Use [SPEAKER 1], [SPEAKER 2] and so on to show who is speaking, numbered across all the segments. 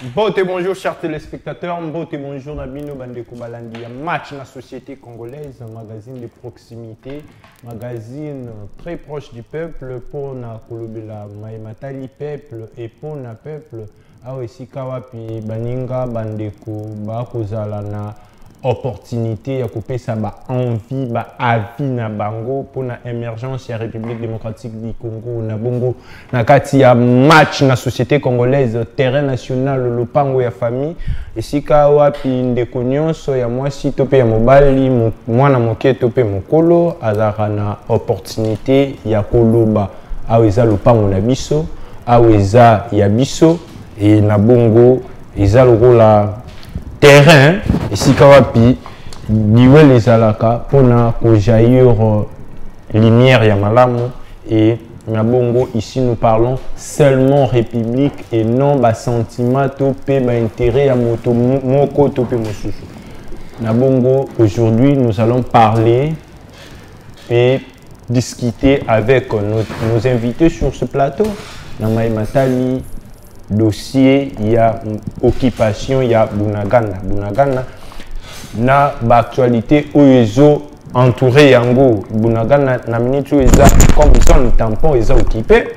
[SPEAKER 1] Bonjour chers téléspectateurs, bonjour Nabino Bandeko Balandi. Match na société congolaise, magazine de proximité, magazine très proche du peuple pour na kolobela maimatali peuple et pour na peuple. Awesi kawapi baninga bandeko bakozala na opportunité ya kopesa ba envie ba avis na bango pour na émergence ya République démocratique du Congo na bongo na kati ya match na société congolaise terrain national lopango ya famille esika wapi ndeko nyonso ya mwasi to pe ya mobali mwana moke to pe mokolo azaka na opportunité ya koloba aweza lopango na biso aweza ya biso et na bongo eza lokola terrain esika wapi liwele ezalaka pona kojaillir lumière ya malamu et na bongo ici nous parlons seulement république et non ba sentiment to pe ba intérêt ya moto moko to pe mosusu. Na bongo aujourd'hui nous allons parler et discuter avec nos invités sur ce plateau. Na Matali dossier, il y a occupation, il y a Bunagana. Na actualité où ils ont entouré Yango. Bunagana, na minute où ils ont comme zone tampon, ils ont occupé.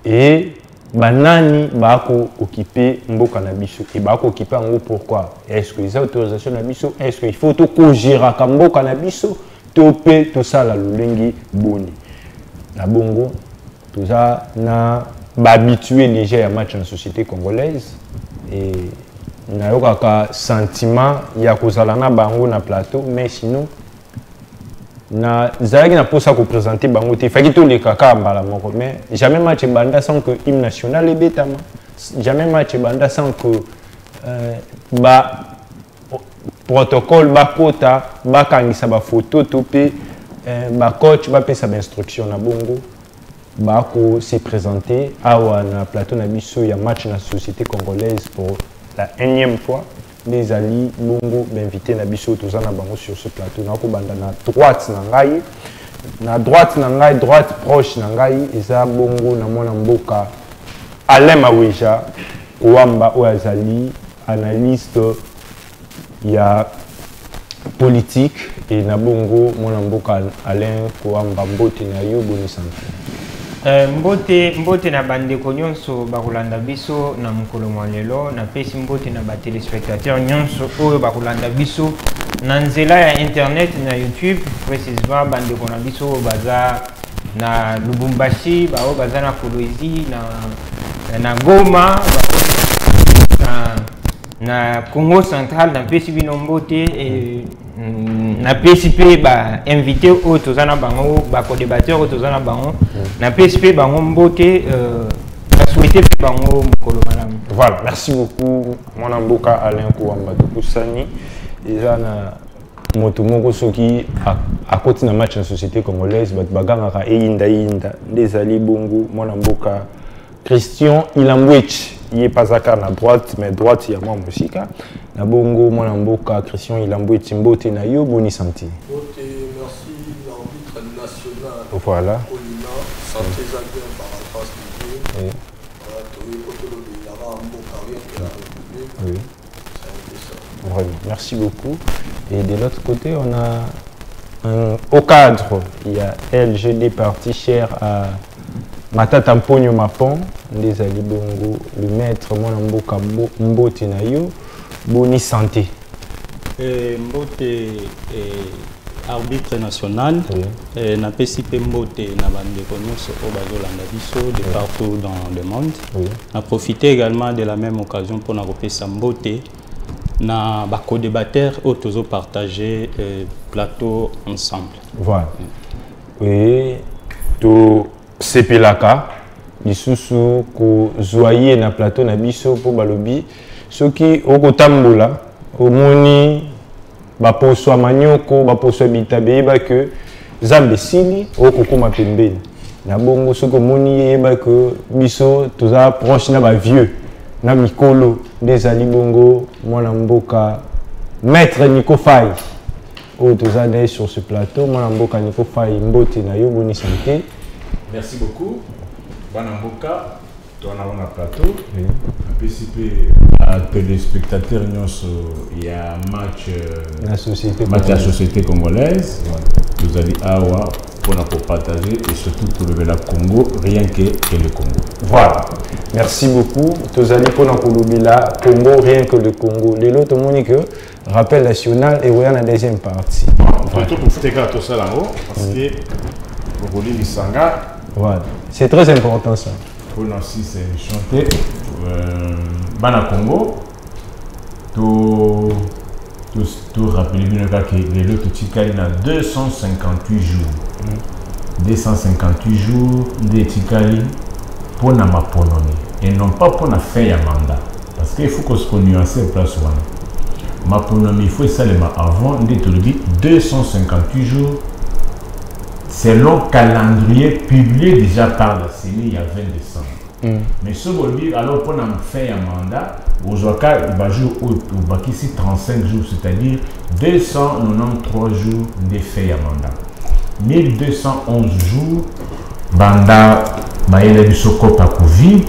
[SPEAKER 1] Et Banani, Bako occupé Mboka Nabiso. Et Bako occupé en gros pourquoi? Est-ce qu'ils ont autorisation Nabiso? Est-ce qu'il faut tout gérer comme Mboka Nabiso? Topé, tout ça, la Lulengi Boni. Na bongo, tout ça, na habitué déjà à match en société congolaise et na yokaka sentiment ya kozala na bango na plateau mais sinon na zalaki na posa ko présenter bango te faki to le kaka mbala moko mais jamais match banda sans que hymne national ebetama jamais match banda sans que ba protocole ba kota ba kangisa ba photo to pe ba coach ba pesa ba instruction na bongo Bako s'est présenté à un plateau Nabiso, il y a match dans la société congolaise pour la énième fois. Les alliés Bongo m'invité Nabiso tous en bango sur ce plateau. Nako banda na droite nangai, na droite nangai, droite proche nangai, eza Bongo na mona mboka Alain Maweja, Ouamba Ouazali, analyste il y a politique et na Bongo mona mboka Alain Ouamba Mbote na yo boni santé.
[SPEAKER 2] Mbote na bandeko nyonso bakolanda biso na mukolo lelo na pesi mbote na ba téléspectateurs nyonso oyo bakolanda biso na nzela ya internet na YouTube précisément bandeko na biso baza na Lubumbashi bao baza na Kolwezi na Goma na Congo central na pesi bino mbote et na PSP ba invité au tozana bango ba co-débatteur au tozana bango na PSP bango mbote a souhaité bango mukolo malamu.
[SPEAKER 1] Voilà, merci beaucoup mon mboka Alain Kouamba Tukusani eza na moto moko soki à côté na match na société congolaise bat baganga eyinda ndezali bongo mon mboka Christian Ilambwechi il est pas à la droite mais droite il y a moi musika na bongo mon mboka Christian Ilambwechi mbote na yo boni santé.
[SPEAKER 3] Mbote merci l'arbitre national.
[SPEAKER 1] Voilà.
[SPEAKER 3] Olina santé bien par la grâce de Dieu.
[SPEAKER 1] Oui.
[SPEAKER 3] Voilà tout autour de la mboka rien que la République.
[SPEAKER 1] Oui.
[SPEAKER 3] C'est ça.
[SPEAKER 1] Vraiment, merci beaucoup. Et de l'autre côté on a au cadre il y a LGD parti cher à Matata Mponyo Mapon, les alliés bongo, le maître mon mboka mbote na yo, boni santé.
[SPEAKER 4] Mbote arbitre national, na PCP mbote na bandeko nyonso o bazolanda biso de partout dans le monde. Na profiter également de la même occasion pour na kopesa mbote na ba co-débatteur o tozo partager plateau ensemble.
[SPEAKER 1] Voilà. Et tout sepelaka lisusu ko zoyer na plateau na biso po balobi soki okotambola omoni ba poso manyoko ba poso bitabe ba que zambe sili okokoma pembeni na bongo soki omoni yeba que biso toza proche na ba vieux na mikolo des ali bongo mwana mboka maître Nico Faye o toza sur ce plateau mwana mboka Nico Faye mbote na yo boni santé.
[SPEAKER 5] Merci beaucoup. Banamboka, on a plateau. Un PCP à téléspectateurs, il y a match
[SPEAKER 1] la
[SPEAKER 5] société congolaise. Vous allez avoir pour partager et surtout pour lever la Congo, rien que le Congo.
[SPEAKER 1] Voilà. Merci beaucoup. Tous allez pour la Congo, rien que le Congo. Les autres monique rappel national et on a la deuxième partie.
[SPEAKER 5] Plutôt pour faire tout ça là-haut parce que pour les Sanga.
[SPEAKER 1] Voilà. C'est très important ça.
[SPEAKER 5] Pour nous aussi c'est chanter Bana Congo. Tout rappeler que les autres Tikali a 258 jours. 258 jours de Tikali pour na maponomi et non pas pour na faire un mandat. Parce qu'il faut qu'on se nuance au place où maponomi, il faut seulement avant d'être 258 jours selon calendrier publié déjà par la CENI il y a 20 décembre. Mais ce qu'on dit, alors pour faire un mandat, aujourd'hui, il va jouer ici 35 jours, c'est-à-dire 293 jours de faire un mandat. 1211 jours, banda, il y a du socop à Covid,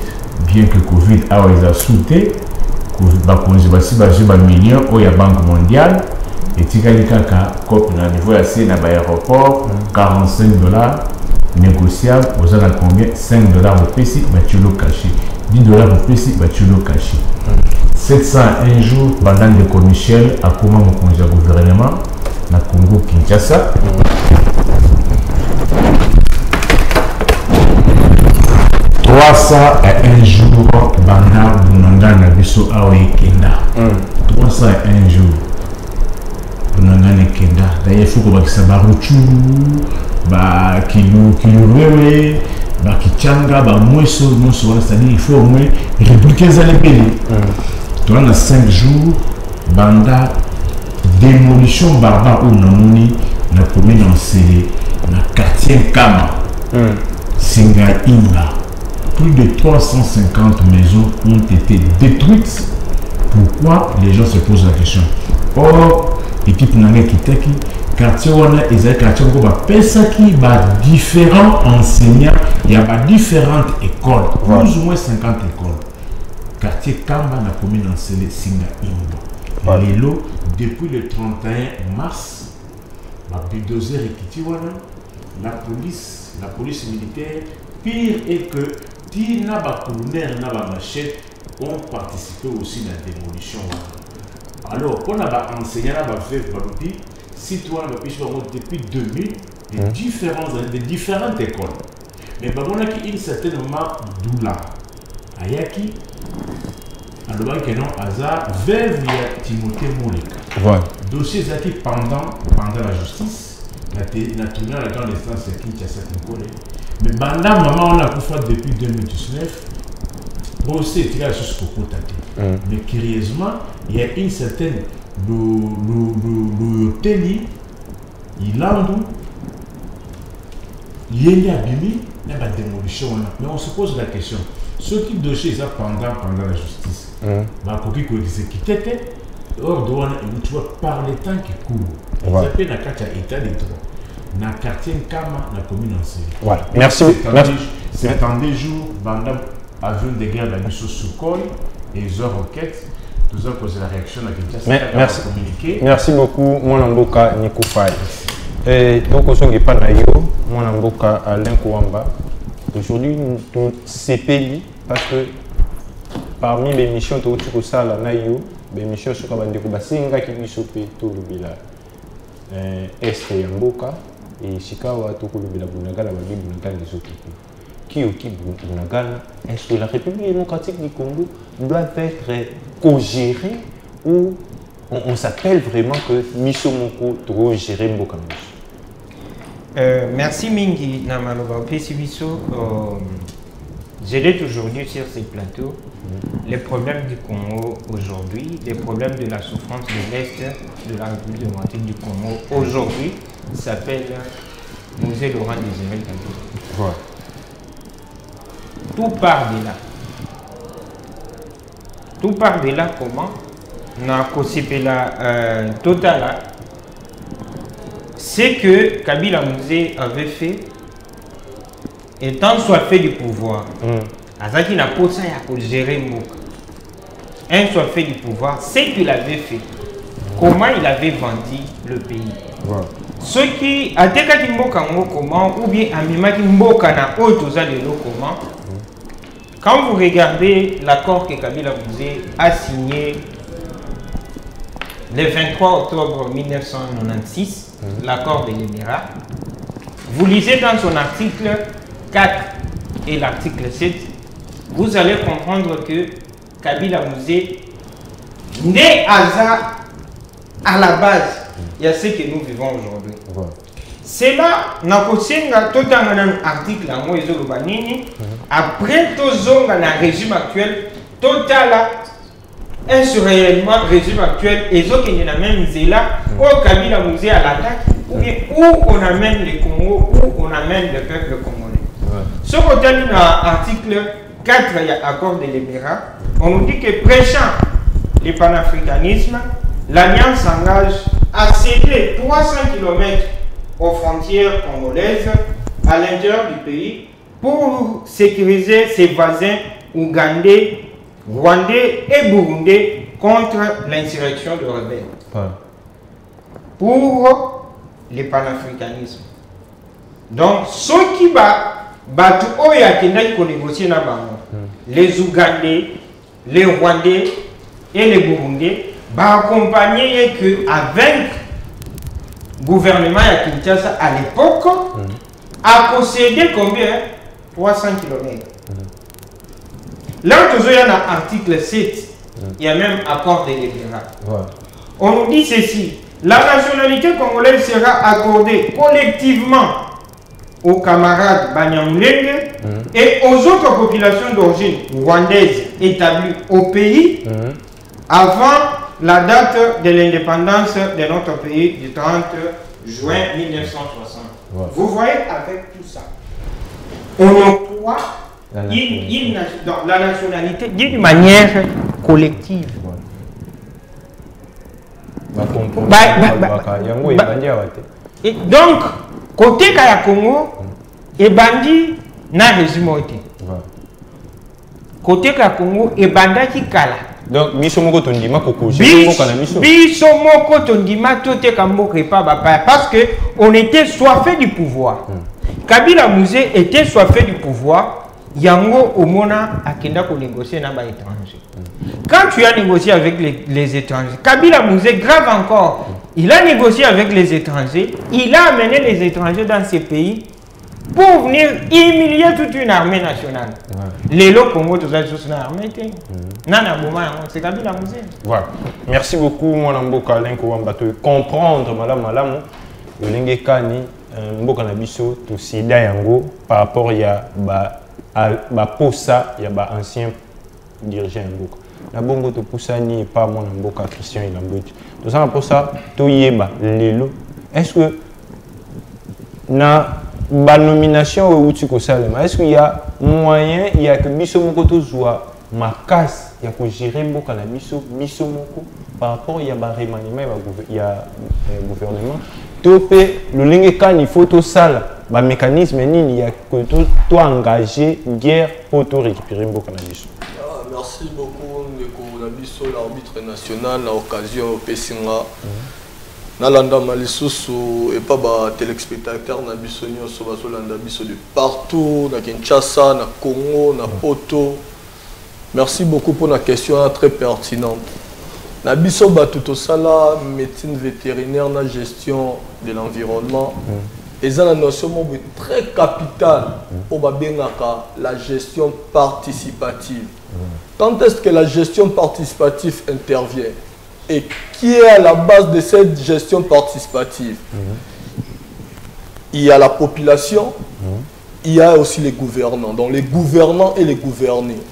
[SPEAKER 5] bien que Covid a sauté, il y a millions, il y a Banque mondiale, et il y a niveau assez dans l'aéroport, 45 $. Négociable, vous avez combien? 5 $ au PC, tu le caché. 10 $ au PC, tu le caché. 701 jours, pendant le commissaire, à comment mon congé gouvernement, na Congo Kinshasa. 301 jours, pendant Bunanga Nabiso Aoye Kenda. 301 jours. Bunanga Kenda. D'ailleurs, il faut que vous sachiez ba kiluwewe ba kichanga ba mweso c'est-à-dire il faut au moins répliquer ça les pays. Dans 5 jours banda démolition barbare ou namoni na commune en Sélé na quartier Kama Singa Inga, plus de 350 maisons ont été détruites. Pourquoi? Les gens se posent la question. Or équipe nanga kiteki quartier on a les quartiers où qui différents enseignants, il y a différentes écoles, plus ou moins 50 écoles. Quartier Kamba na commune en Sélé Singa Inga. Lelo depuis le 31 mars, la bulldozer et Kitiwana, la police militaire, pire est que Tina Bakuner na ba machette ont participé aussi à la démolition. Alors, on a enseigné à la citoyens depuis 2000 de différentes écoles. Mais on a une certaine marque d'Oula. Ayaki, alors que non, hasard, veuve Timothée Mouleka.
[SPEAKER 1] Voilà.
[SPEAKER 5] Dossier Zaki pendant la justice, la tournée à la grande instance de Kinshasa Kinkole. Mais pendant maman, on a fait depuis 2019. Bon, c'est tiré jusqu'au côté. Mais curieusement, il y a une certaine l'hôtel, il a il y a abîmé, il y a une démolition. Mais on se pose la question, ce qui dossier ça pendant la justice, or tu vois par les temps qui courent, ils appellent la carte à état des droits. Dans le quartier Kama, la commune en Syrie.
[SPEAKER 1] Voilà, merci.
[SPEAKER 5] C'est en des jours, pendant avion de guerre la mission Sukhoi et les roquettes, tout ça cause la réaction à
[SPEAKER 1] merci. Merci beaucoup, mon amboka Nico Faye. Et donc, on ne pas naïo, mon amboka Alain Kouamba. Aujourd'hui, nous CPI parce que parmi les missions de Otiko Sala naïo, les missions sur Kabandeko Basinga qui lui sopé tout le village. Est Yamboka et Chikawa tout le village Bunagala Babi Bunagala les occupés. Qui Bunagala, est-ce que la République démocratique du Congo doit être co-gérée ou on s'appelle vraiment que Misomoko doit gérer Mboka?
[SPEAKER 2] Merci Mingi Namaloba Pesibiso. Je l'ai toujours dit sur ces plateaux. Les problèmes du Congo aujourd'hui, les problèmes de la souffrance de l'Est de la République démocratique du Congo aujourd'hui s'appelle Musée Laurent Désiré Kabila.
[SPEAKER 1] Voilà.
[SPEAKER 2] Tout part de là. Tout part de là comment? Na Kosipela Totala. C'est que Kabila Musée avait fait, étant soit fait du pouvoir, Azaki n'a pas ça à gérer Mboka. Un soit fait du pouvoir, c'est qu'il avait fait. Comment il avait vendu le pays. Ceux qui a déclaré Mboka comment, ou bien Amimaki Mboka na Otoza de l'eau comment, quand vous regardez l'accord que Kabila Mouzé a signé le 23 octobre 1996, l'accord de l'Émirat, vous lisez dans son article 4 et l'article 7, vous allez comprendre que Kabila Mouzé n'est à la base, il y a ce que nous vivons aujourd'hui. C'est là, dans l'article, après le régime actuel, total, un surréellement régime actuel, et ce qui est même là, au Kabila Mouzé à l'attaque, ou bien où on amène les Congo, où on amène le peuple congolais. Ce qu'on a dit dans l'article 4, il y a accord de l'Émirat, on nous dit que prêchant le panafricanisme, l'Alliance s'engage à céder 300 km aux frontières congolaises à l'intérieur du pays pour sécuriser ses voisins ougandais, rwandais et burundais contre l'insurrection de rebelles. Pour le panafricanisme. Donc, ceux qui battent négocier les Ougandais, les Rwandais et les Burundais, accompagner qu'avec le gouvernement de Kinshasa à l'époque, a possédé combien? 300 km. Là, il y a un article 7, il y a même accord de l'Émirat. On nous dit ceci, la nationalité congolaise sera accordée collectivement aux camarades Banyamulenge et aux autres populations d'origine rwandaise établies au pays avant la date de l'indépendance de notre pays du 30 juin 1960. Vous voyez, avec tout ça, on emploie la nationalité d'une manière collective. Et donc, côté Kaya Congo, et bandi na régime. Côté Kaya Congo, et banda qui kala.
[SPEAKER 1] Donc, bisomoko tondima koko.
[SPEAKER 2] Bisomoko tondima tote kamboke pa bapa parce que on était soifé du pouvoir. Kabila Mouzé était soifé du pouvoir. Yango Omona akenda ko négocier na ba étranger. Quand tu as négocié avec les étrangers, Kabila Mouzé grave encore. Il a négocié avec les étrangers. Il a amené les étrangers dans ces pays pour venir humilier toute une armée nationale. Les lots Congo, tout ça, c'est une armée. C'est Kabila Mouzé.
[SPEAKER 1] Voilà. Merci beaucoup, mon Mboka Lenko Wambato. Comprendre, madame, le Lengekani, Mboka Nabiso, tout Sida Yango, par rapport à Posa, il y a ancien dirigeant Mboka. La bongo to Poussani, pas mon Mboka Christian Ilambouti. Tout ça, pour ça, tout yeba, Lelo. Est-ce que na la nomination au Outiko Salem, est-ce qu'il y a moyen, il y a que Bissomoko to joua ma casse, il y a que gérer Mboka na Bissomoko par rapport il y a un remaniement, il y a un gouvernement. Topé le Lengekan, il faut tout ça, le mécanisme, il y a que tout engagé guerre pour tout récupérer Mboka na Bissomoko.
[SPEAKER 3] Merci beaucoup, Ndeko l'arbitre national, à l'occasion au Pessinga. Nalanda Malisusu et pas bas téléspectateurs na biso nyonso bazolanda biso de partout na Kinshasa, na Congo, na Poto. Merci beaucoup pour la question très pertinente. Na biso batuto sala médecine vétérinaire na gestion de l'environnement. Et ça la notion très capitale pour la gestion participative. Quand est-ce que la gestion participative intervient? Et qui est à la base de cette gestion participative? Il y a la population, il y a aussi les gouvernants, donc les gouvernants et les gouvernés.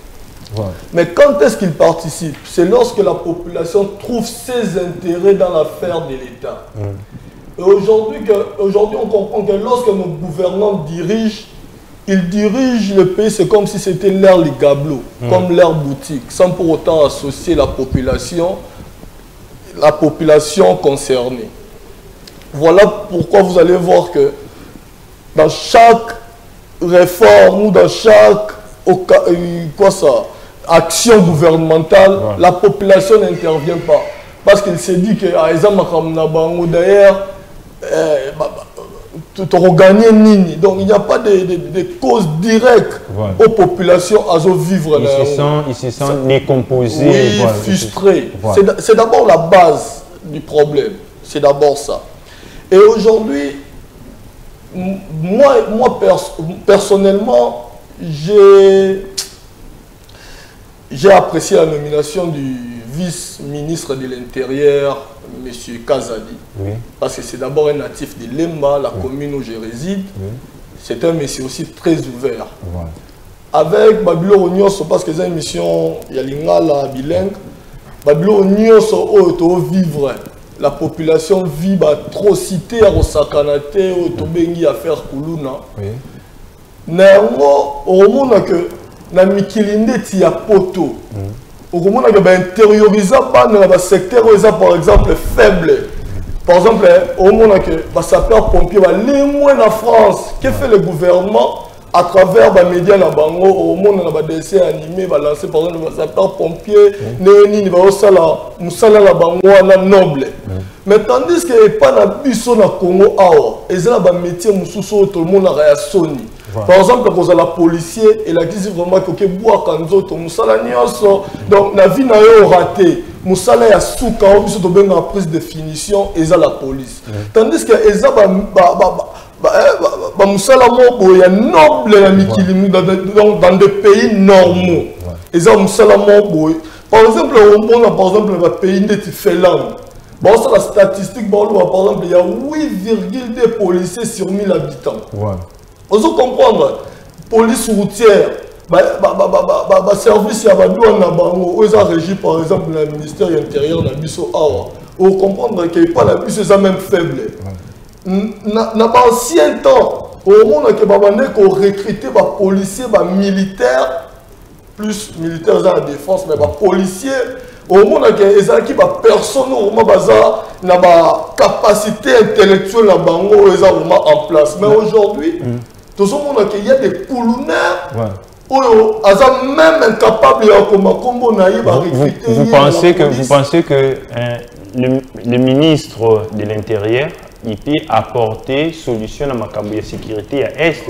[SPEAKER 3] Mais quand est-ce qu'ils participent? C'est lorsque la population trouve ses intérêts dans l'affaire de l'État. Et aujourd'hui, on comprend que lorsque nos gouvernants dirigent, ils dirigent le pays, c'est comme si c'était l'air les gablots, comme l'air boutique, sans pour autant associer la population concernée. Voilà pourquoi vous allez voir que dans chaque réforme ou dans chaque quoi ça, action gouvernementale, la population n'intervient pas. Parce qu'il s'est dit que d'ailleurs, tu auras gagné Nini. Donc il n'y a pas de cause directe aux populations à vivre là.
[SPEAKER 1] Ils se sentent décomposés.
[SPEAKER 3] Oui, frustrés. C'est d'abord la base du problème. C'est d'abord ça. Et aujourd'hui, moi personnellement, j'ai apprécié la nomination du vice-ministre de l'Intérieur, M. Kazadi. Oui. Parce que c'est d'abord un natif de Lemba, la commune où je réside. Oui. C'est un monsieur aussi très ouvert. Ouais. Avec Babilo Onyoso, parce que c'est une mission, il y a l'ingala bilingue, Babilo Onyoso, où vivre. La population vit atrocité à Rosakanate, au Tobengi à faire Kuluna. Néanmoins, au monde que na mikilinde tia poto. Au moment où on intériorise dans le secteur par exemple faible. Par exemple, au moment où les sapeurs-pompiers, les moins en France, que fait le gouvernement à travers les médias au moment où on a des dessins animés, lancé par exemple les sapeurs-pompiers, les noble. Mais tandis que pas na biso na Congo, ils ont un métier tout le monde a réagi. Par exemple, quand on a policier, il a dit vraiment que bois kanzo to musala nyonso. Donc la vie n'a pas raté. Musala ya souka on biso to benga prise de définition et ça la police. Tandis que eza ba musala mo ya noble na mikili dans des pays normaux. Eza musala mo par exemple on a par exemple le pays de Tifelam. Bon, ça la statistique par exemple il y a 8,2 policiers sur 1000 habitants. Vous comprendre, police routière, service à douane où ils ont régi par exemple le ministère intérieur de Bisso Awa. Vous comprendre qu'il n'y a pas la puce, c'est même faible. Dans l'ancien temps, au moment où on recrutait des policiers, des militaires, plus militaires dans la défense, mais des policiers, au moment où ils ont personne n'a pas capacité intellectuelle en place. Mais aujourd'hui, tout le monde il y a des coulonnaires même incapables de
[SPEAKER 1] vous pensez que le ministre de l'Intérieur il peut apporter solution à ma sécurité à Est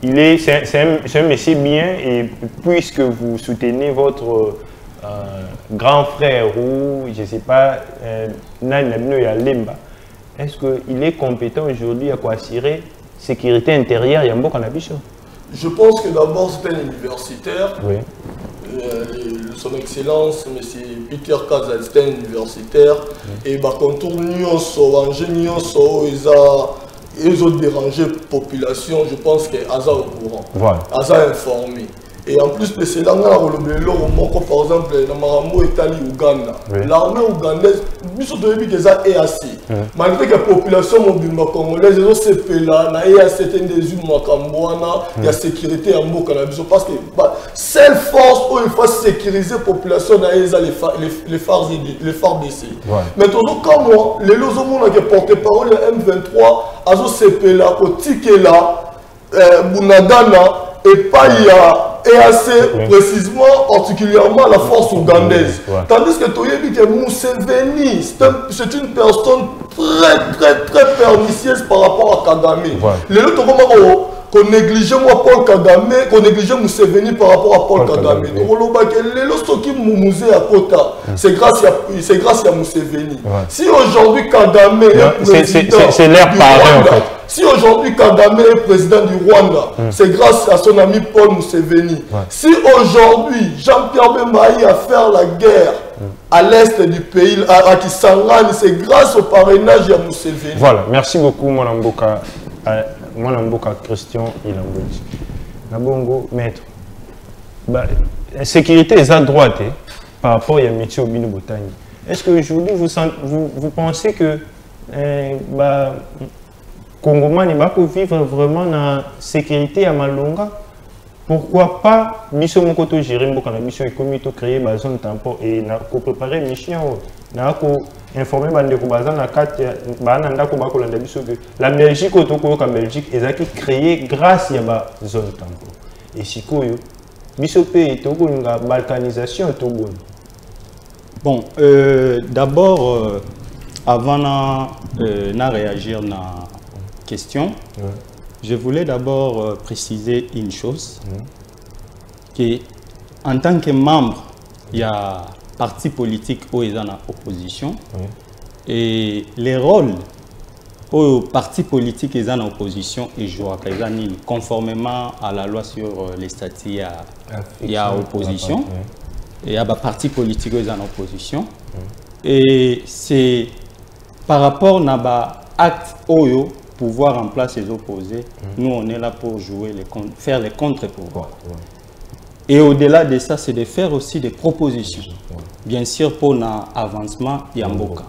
[SPEAKER 1] c'est un monsieur bien et puisque vous soutenez votre grand frère ou je ne sais pas Lemba. Est-ce qu'il est compétent aujourd'hui à assurer la sécurité intérieure et en Canabicho?
[SPEAKER 3] Je pense que d'abord c'est un universitaire. Oui. Son Excellence, M. Peter Kazal, c'est un universitaire. Oui. Et quand on ils ont dérangé la population, je pense qu'il est au courant. Voilà. Informé. Et en plus de cela, par exemple, dans l'Italie Ouganda, l'armée ougandaise, malgré que la population congolaise, ils ont CP là, il y a sécurité en Mboka, parce que seule force où il faut sécuriser la population, les phares d'essai. Mais comme moi, les gens qui portent parole M23, ils ont CP là, là, Bunagana, et pas il y a et assez précisément, particulièrement la force ougandaise. Tandis que Toyebi que Museveni, c'est une personne très pernicieuse par rapport à Kagame. Les autres qu'on néglige moi Paul Kagame, qu'on néglige Museveni par rapport à Paul Kagame. Les autres qui moumousé à Kota, c'est grâce à Museveni. Si aujourd'hui Kagame est président,
[SPEAKER 1] c'est l'air pareil en fait.
[SPEAKER 3] Si aujourd'hui Kagame est président du Rwanda, c'est grâce à son ami Paul Museveni. Si aujourd'hui Jean-Pierre Bembaï a fait la guerre à l'est du pays, à Kisangani, c'est grâce au parrainage de Museveni.
[SPEAKER 1] Voilà, merci beaucoup mon Mboka Christian Ilambodi. Nabongo, maître. La sécurité est à droite par rapport à métier au Bino Botani. Est-ce que aujourd'hui vous pensez que Congomani va vivre vraiment dans la sécurité à Malonga pourquoi pas biso moko to gérer mboka na biso ekomi to créer ba zone tampon et na ko préparer mission na ko informer bande ko bazan na kati bana ndako ba ko landa biso que la Belgique to ko ka Belgique ezaki créer grâce ya ba zone tampon et sikoyo biso pe to ko nga balkanisation to bon.
[SPEAKER 4] Bon, d'abord avant na réagir na question, je voulais d'abord préciser une chose, que en tant que membre, il y a parti politique où ils sont en opposition, et les rôles aux partis politiques ils sont en opposition et jouent conformément à la loi sur les statuts, il y a opposition, et il y a des partis politiques qui sont en opposition, et c'est par rapport à l'acte OYO, pouvoir en place les opposés, nous on est là pour jouer faire les contre-pouvoirs. Et au-delà de ça, c'est de faire aussi des propositions, bien sûr pour l'avancement Yamboka.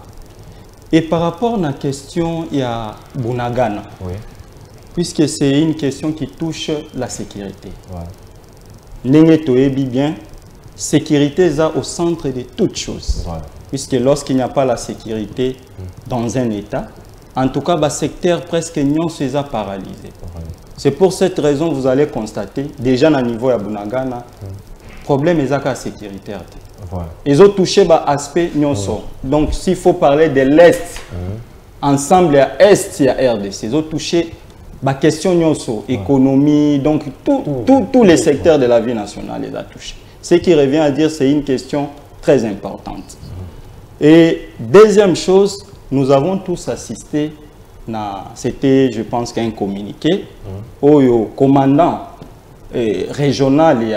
[SPEAKER 4] Et par rapport à la question, il y a Bunagana, puisque c'est une question qui touche la sécurité. Nenetoebi bien, sécurité est au centre de toutes choses, puisque lorsqu'il n'y a pas la sécurité dans un État, en tout cas, le secteur presque non c'est paralysé. C'est pour cette raison que vous allez constater, déjà à niveau de Bunagana, le problème est la sécurité. Ils ont touché l'aspect non. Donc, s'il faut parler de l'Est, ensemble à l'Est, il y a RDC. Ils ont touché la question non, économie, donc tous les secteurs de la vie nationale, ils ont touché. Ce qui revient à dire, c'est une question très importante. Et deuxième chose, nous avons tous assisté, c'était je pense qu'un communiqué, au commandant régional, il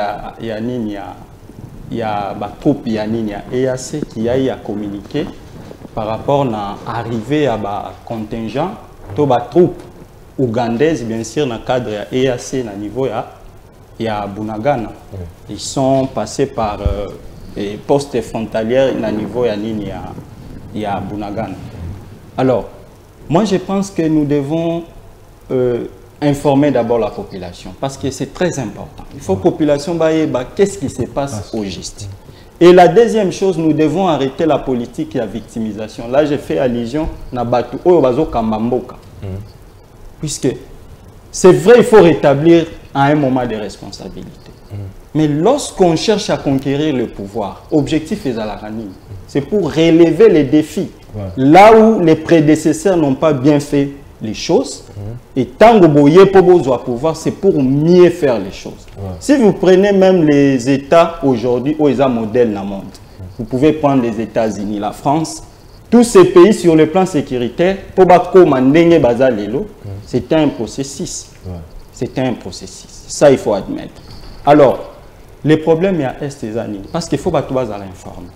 [SPEAKER 4] y a ma troupe, il y a EAC qui a communiqué par rapport à l'arrivée à ma contingent, toute ma troupe ougandaise, bien sûr, dans le cadre de EAC, au niveau il y a Bunagana. Ils sont passés par les postes frontaliers au niveau il y a Bunagana. Alors, moi je pense que nous devons informer d'abord la population parce que c'est très important. Il faut que la population sache qu'est-ce qui se passe au juste. Et la deuxième chose, nous devons arrêter la politique de la victimisation. Là, j'ai fait allusion à Batu Oyobazo Kambamboka. Puisque c'est vrai, il faut rétablir à un moment de responsabilité. Mais lorsqu'on cherche à conquérir le pouvoir, objectif est à la ranine. C'est pour relever les défis. Là où les prédécesseurs n'ont pas bien fait les choses, et tant que vous avez pouvoir, c'est pour mieux faire les choses. Si vous prenez même les États aujourd'hui, où ils ont un modèle dans le monde, vous pouvez prendre les États-Unis, la France, tous ces pays sur le plan sécuritaire, c'était un processus. C'était un processus. Ça, il faut admettre. Alors, le problème est à Est-Ezani, parce qu'il faut que tout l'informer.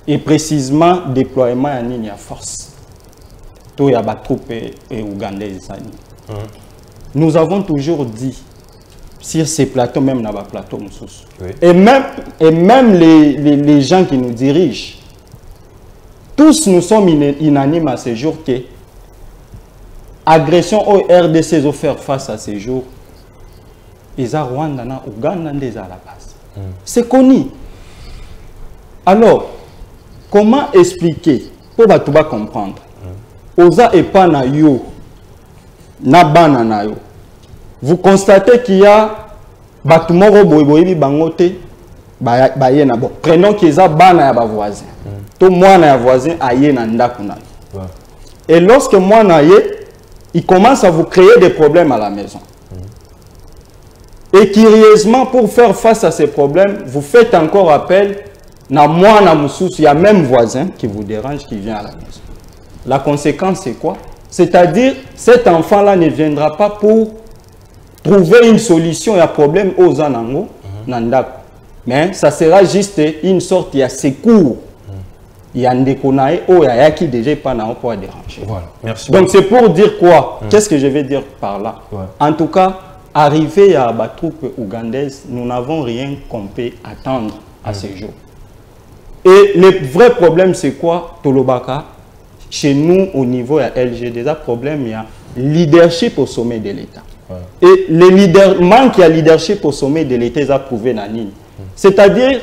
[SPEAKER 4] Et précisément, déploiement à ligne à force. Tout y a des troupes ougandaises. Nous avons toujours dit, sur ces plateaux, même dans les plateaux, et même les gens qui nous dirigent, tous nous sommes unanimes à ce jour que l'agression au RDC ont fait face à ce jour. Ils ont Rwanda, Ouganda, à la base. C'est connu. Alors, comment expliquer pour que tu vas comprendre? Oza et pas na yo, na bana na yo. Vous constatez qu'il y a batumoro boyeboyebi bangote baye na bo. Prenons qu'ils a bana ya ba voisin. Tout moi na ya voisin aye na ndaku na yo. Et lorsque moi na ye, il commence à vous créer des problèmes à la maison. Et curieusement, pour faire face à ces problèmes, vous faites encore appel na moi na moussous, il y a même voisin qui vous dérange, qui vient à la maison. La conséquence, c'est quoi? C'est-à-dire, cet enfant-là ne viendra pas pour trouver une solution à un problème aux anango, mais ça sera juste une sorte de secours. Il y a un déconnaï, il y a qui déjà pas pour déranger.
[SPEAKER 1] Voilà. Merci.
[SPEAKER 4] Donc c'est pour dire quoi? Qu'est-ce que je vais dire par là? En tout cas, arrivé à la troupe ougandaise, nous n'avons rien qu'on peut attendre à ce jour. Et le vrai problème, c'est quoi, Tolobaka? Chez nous, au niveau de LG, déjà problème, il y a leadership au sommet de l'État. Et le leader, manque de leadership au sommet de l'État a prouvé Nanine. C'est-à-dire,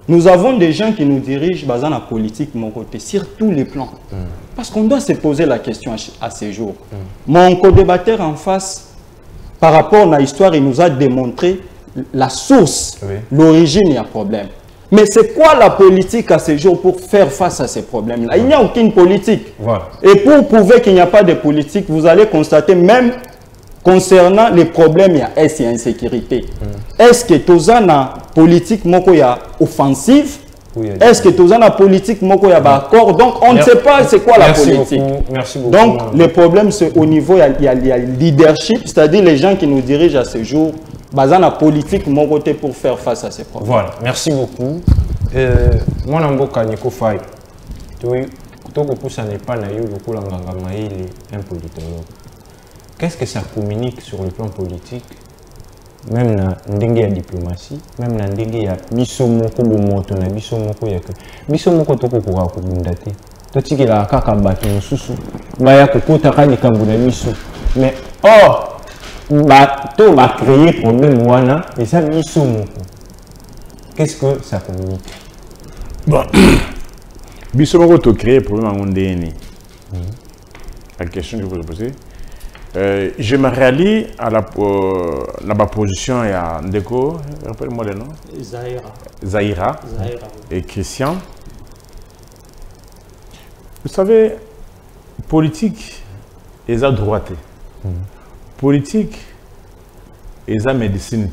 [SPEAKER 4] nous avons des gens qui nous dirigent dans la politique, mon côté, sur tous les plans. Parce qu'on doit se poser la question à ces jours. Mon co-débatteur en face, par rapport à l'histoire, il nous a démontré la source, l'origine, il y a problème. Mais c'est quoi la politique à ces jours pour faire face à ces problèmes-là? Il n'y a aucune politique. Voilà. Et pour prouver qu'il n'y a pas de politique, vous allez constater même concernant les problèmes, il y a insécurité. Est-ce que tout ça na politique moko ya offensive? Est-ce que tout ça na politique moko ya accord? Donc on ne sait pas c'est quoi la politique.
[SPEAKER 1] Merci beaucoup.
[SPEAKER 4] Donc le problème c'est au niveau il y a leadership, c'est-à-dire les gens qui nous dirigent à ce jour. Basant la politique, mon côté pour faire face à ces problèmes.
[SPEAKER 1] Voilà, merci beaucoup. Moi, je suis Nico Faye. Ça n'est pas un politologue. Qu'est-ce que ça communique sur le plan politique? Même dans la diplomatie, même dans la bisomoko bomoto na bisomoko yaka. Bisomoko toko kura kubundate. Toti ki la kaka baki mususu. Baya kokota ka likambu na biso. Mais tout va créer problème wana et ça qu'est-ce que ça communique?
[SPEAKER 5] Bon, bisomoko to créer problème en ondéni. La question que vous posez, je me rallie à la position il y a Ndeko, rappelle-moi le nom. Zahira et Christian. Vous savez, politique est à droite. Politique, ils ont médecine,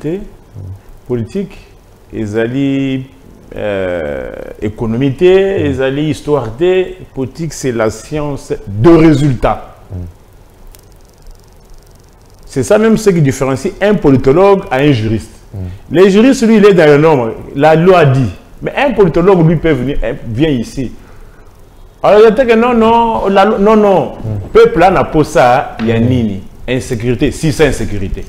[SPEAKER 5] politique, ils ont économie, ils ont histoire, politique, c'est la science de résultats. C'est ça même ce qui différencie un politologue à un juriste. Le juriste, lui, il est dans le nombre, la loi dit. Mais un politologue, lui, peut venir, vient ici. Alors, il y a que non, peuple là n'a pas ça, il y a nini. Insécurité, si c'est insécurité.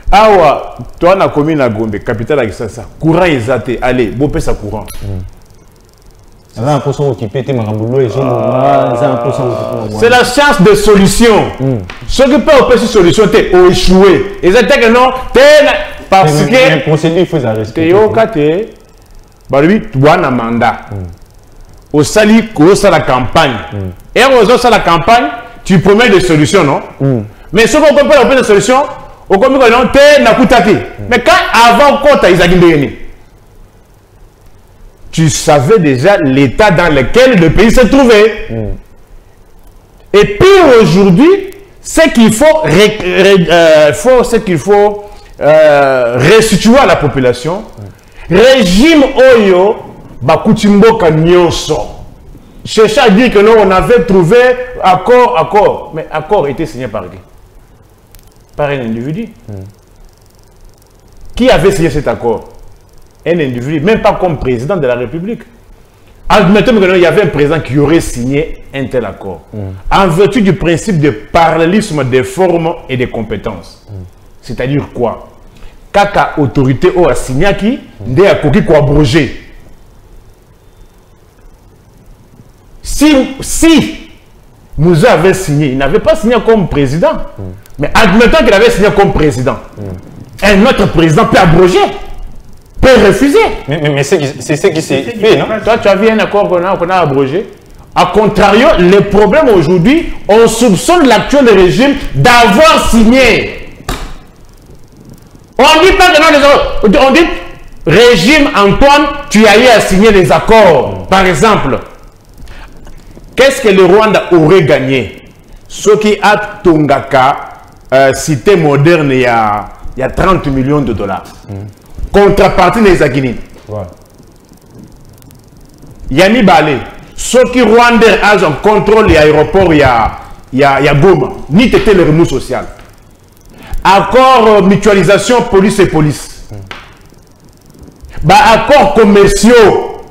[SPEAKER 5] Awa, toi, na commune à Gombe, capitale à Kisasa, courant est allez, beau ça courant. C'est la chance de solution. Ce qui peut opérer cette solution, c'est échouer. Ils étaient que non, parce que.
[SPEAKER 1] Procédure, il faut arrêter.
[SPEAKER 5] Tu as un mandat. Au sali, au la campagne. Et au la campagne, tu promets des solutions, non? Mais ce qu'on peut pas des solutions, au commun non, mais quand avant quand ils ont gagné, tu savais déjà l'état dans lequel le pays se trouvait. Et puis aujourd'hui, ce qu'il faut, restituer à la population, régime Oyo, Bakutimbo Kanyonso. Chercher à dire que non, on avait trouvé accord. Mais accord était signé par qui? Par un individu. Qui avait signé cet accord? Un individu, même pas comme président de la République. Admettons qu'il y avait un président qui aurait signé un tel accord. En vertu du principe de parallélisme des formes et des compétences. C'est-à-dire quoi? Kaka autorité a signé qui? Nde a koki ko abrogé. Si nous avait signé, il n'avait pas signé comme président. Mais admettons qu'il avait signé comme président. Un autre président peut abroger, peut refuser.
[SPEAKER 1] Mais c'est ce qui s'est fait, non?
[SPEAKER 5] Toi, tu as vu un accord qu'on a abrogé. A contrario, les problèmes aujourd'hui, on soupçonne l'actuel régime d'avoir signé. On ne dit pas que non, les autres. On dit, régime Antoine, tu as eu à signer les accords. Par exemple, qu'est-ce que le Rwanda aurait gagné? Ce qui a Tongaka, cité moderne, il y a 30 millions de dollars. Contrepartie des Aguinines. Yanni Balé, ce qui Rwanda a un contrôle de l'aéroport, il y a Goma, ni t'étais le remous social. Accord mutualisation police et police. Accords commerciaux.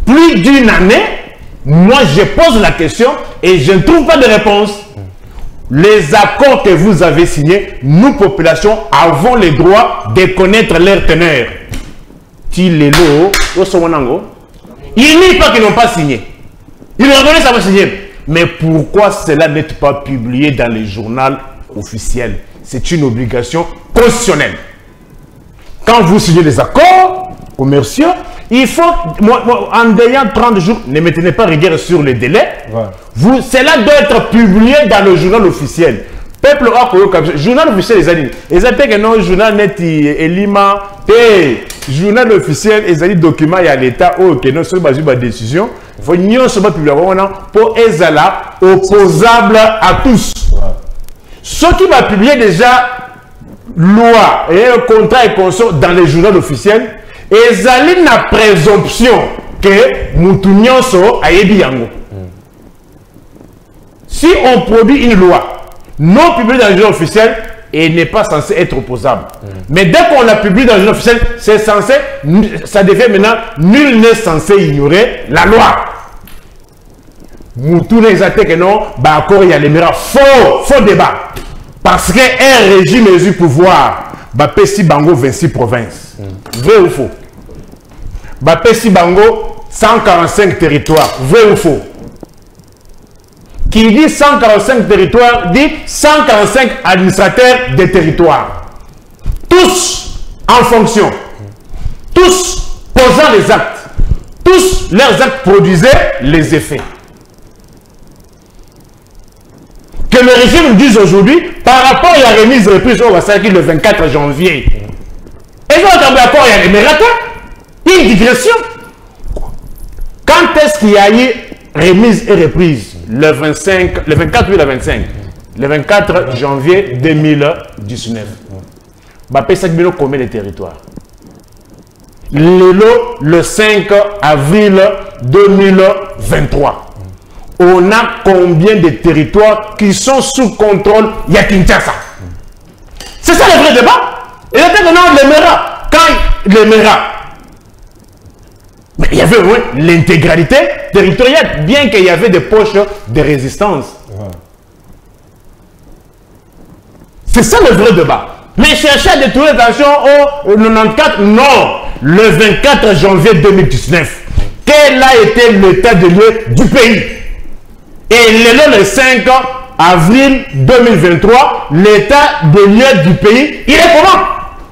[SPEAKER 5] Plus d'une année, moi je pose la question et je ne trouve pas de réponse. Les accords que vous avez signés, nous, population, avons le droit de connaître leur teneur. Il n'y a pas qu'ils n'ont pas signé. Il reconnaît sa machine. Mais pourquoi cela n'est pas publié dans les journaux officiels? C'est une obligation constitutionnelle. Quand vous signez des accords commerciaux, il faut, en ayant 30 jours, ne maintenez pas rigueur sur les délais. Ouais. Cela doit être publié dans le journal officiel. Peuple journal officiel, les amis. Les amis que non, journal net et lima, journal officiel, les amis documents et à l'État, que non, c'est une décision. Il faut n'y avoir publié pour être opposable à tous. Ouais. Ce qui va publier déjà loi et un contrat et consort dans les journaux officiels, et zali na présomption que Moutounionso a yebi yango. Si on produit une loi non publiée dans les journaux officiels, elle n'est pas censée être opposable. Mais dès qu'on la publie dans les journaux officiels, c'est censé, ça devient maintenant, nul n'est censé ignorer la loi. Moutoune exacté que non, bah encore il y a les miracles. Faux débat. Parce qu'un régime est du pouvoir, bah Pessi Bango 26 provinces. Vrai ou faux? Bah Pessi Bango 145 territoires. Vrai ou faux? Qui dit 145 territoires dit 145 administrateurs des territoires. Tous en fonction. Tous posant les actes. Tous leurs actes produisaient les effets. Que le régime dise aujourd'hui, par rapport à la remise reprise au Wassaki le 24 janvier, et donc d'accord, il y a des mérites, une digression. Quand est-ce qu'il y a eu remise et reprise? Le 24 ou le 25? Le 24 janvier 2019. Bapé Sakbino combien de territoires? Le 5 avril 2023. On a combien de territoires qui sont sous contrôle Yakinchasa? C'est ça le vrai débat. Et maintenant, les MERA, quand les MERA, mais il y avait l'intégralité territoriale, bien qu'il y avait des poches de résistance. Ouais. C'est ça le vrai débat. Mais chercher à détourner l'attention au 94, non, le 24 janvier 2019, quel a été l'état de lieu du pays? Et le 5 avril 2023, l'état de lieu du pays, il est comment?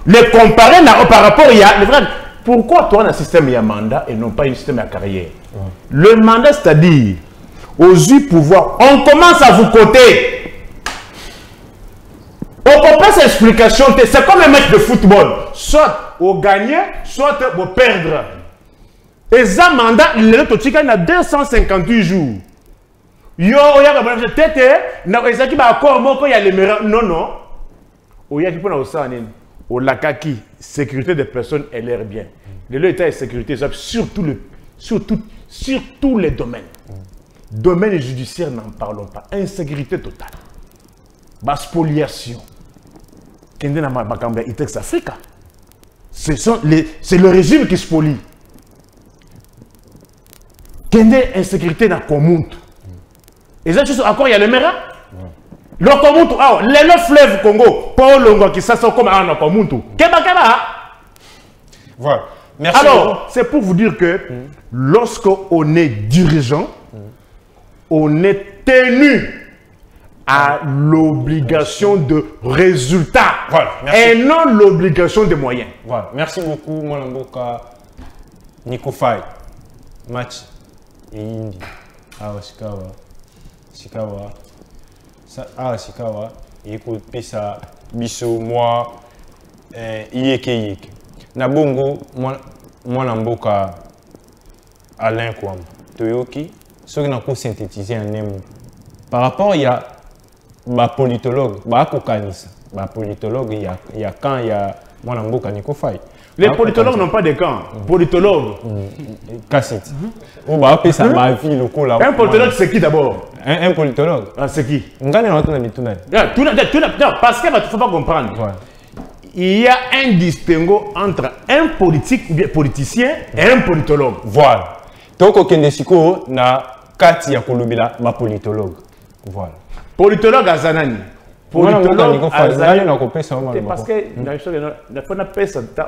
[SPEAKER 5] Le comparer par rapport à... Pourquoi toi, un système il y a mandat et non pas un système à carrière? Le mandat, c'est-à-dire, aux yeux pouvoirs, on commence à vous coter. On comprend cette explication, c'est comme un match de football. Soit au gagner, soit au perdre. Et ça, mandat, il est total, il y a 258 jours. Yo, au lakaki, sécurité des personnes, elle est bien. L'État est sécurité sur tous les domaines. Domaine judiciaire, n'en parlons pas. Insécurité totale. Spoliation. C'est le régime qui spolie. Insécurité dans le et ça, encore, il y a le MERA. Le Komuntu, le fleuve Congo, Paul Longo qui s'assoit comme un Komuntu.
[SPEAKER 1] Voilà. Merci.
[SPEAKER 5] Alors, c'est pour vous dire que lorsqu'on est dirigeant, on est tenu à l'obligation de résultat.
[SPEAKER 1] Voilà.
[SPEAKER 5] Et non l'obligation de moyens.
[SPEAKER 1] Voilà. Merci beaucoup, Molamboka Nico Faye. Match et Indi. Shikawa. Shikawa. Écoute, Pisa, Bisso, moi, Yeke. Nabongo, moi, Namboka Alain Kwam. Toyoki, ce qui n'a pas synthétisé un mot. Par rapport, il y a un politologue, un politologue, il y a quand il y a moi, Namboka Nico Faye.
[SPEAKER 5] Les politologues n'ont pas de camp. Politologue.
[SPEAKER 1] Cassette. On va appeler ça ma vie.
[SPEAKER 5] Un politologue, c'est qui d'abord?
[SPEAKER 1] Un politologue.
[SPEAKER 5] C'est qui?
[SPEAKER 1] On gagne en
[SPEAKER 5] parce qu'il ne faut pas comprendre. Ouais. Il y a un distinguo entre un politique ou bien politicien et un politologue.
[SPEAKER 1] Voilà. Donc, aucun des psychos n'a Katia Kolobila, ma politologue. Voilà.
[SPEAKER 5] Politologue à Zanani.
[SPEAKER 1] politologue
[SPEAKER 6] parce que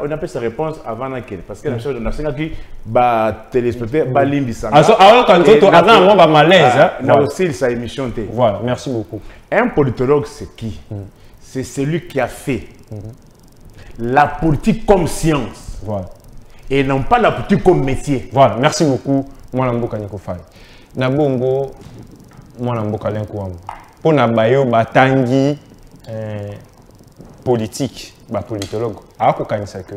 [SPEAKER 6] on appelle sa réponse avant laquelle parce que on a qui ba téléspectateur ba limbisa
[SPEAKER 1] alors quand tu avant moi malaise
[SPEAKER 6] na aussi sa émission T.
[SPEAKER 1] Voilà, merci beaucoup.
[SPEAKER 6] Un politologue c'est qui? C'est celui qui a fait la politique comme science.
[SPEAKER 1] Voilà.
[SPEAKER 6] Et non pas la politique comme métier.
[SPEAKER 1] Voilà, merci beaucoup. Moi Mboka Nico Faye. Na bongo moi Mboka Lenko. Pour na bayo batangi politique, politologue. A ko kanisa que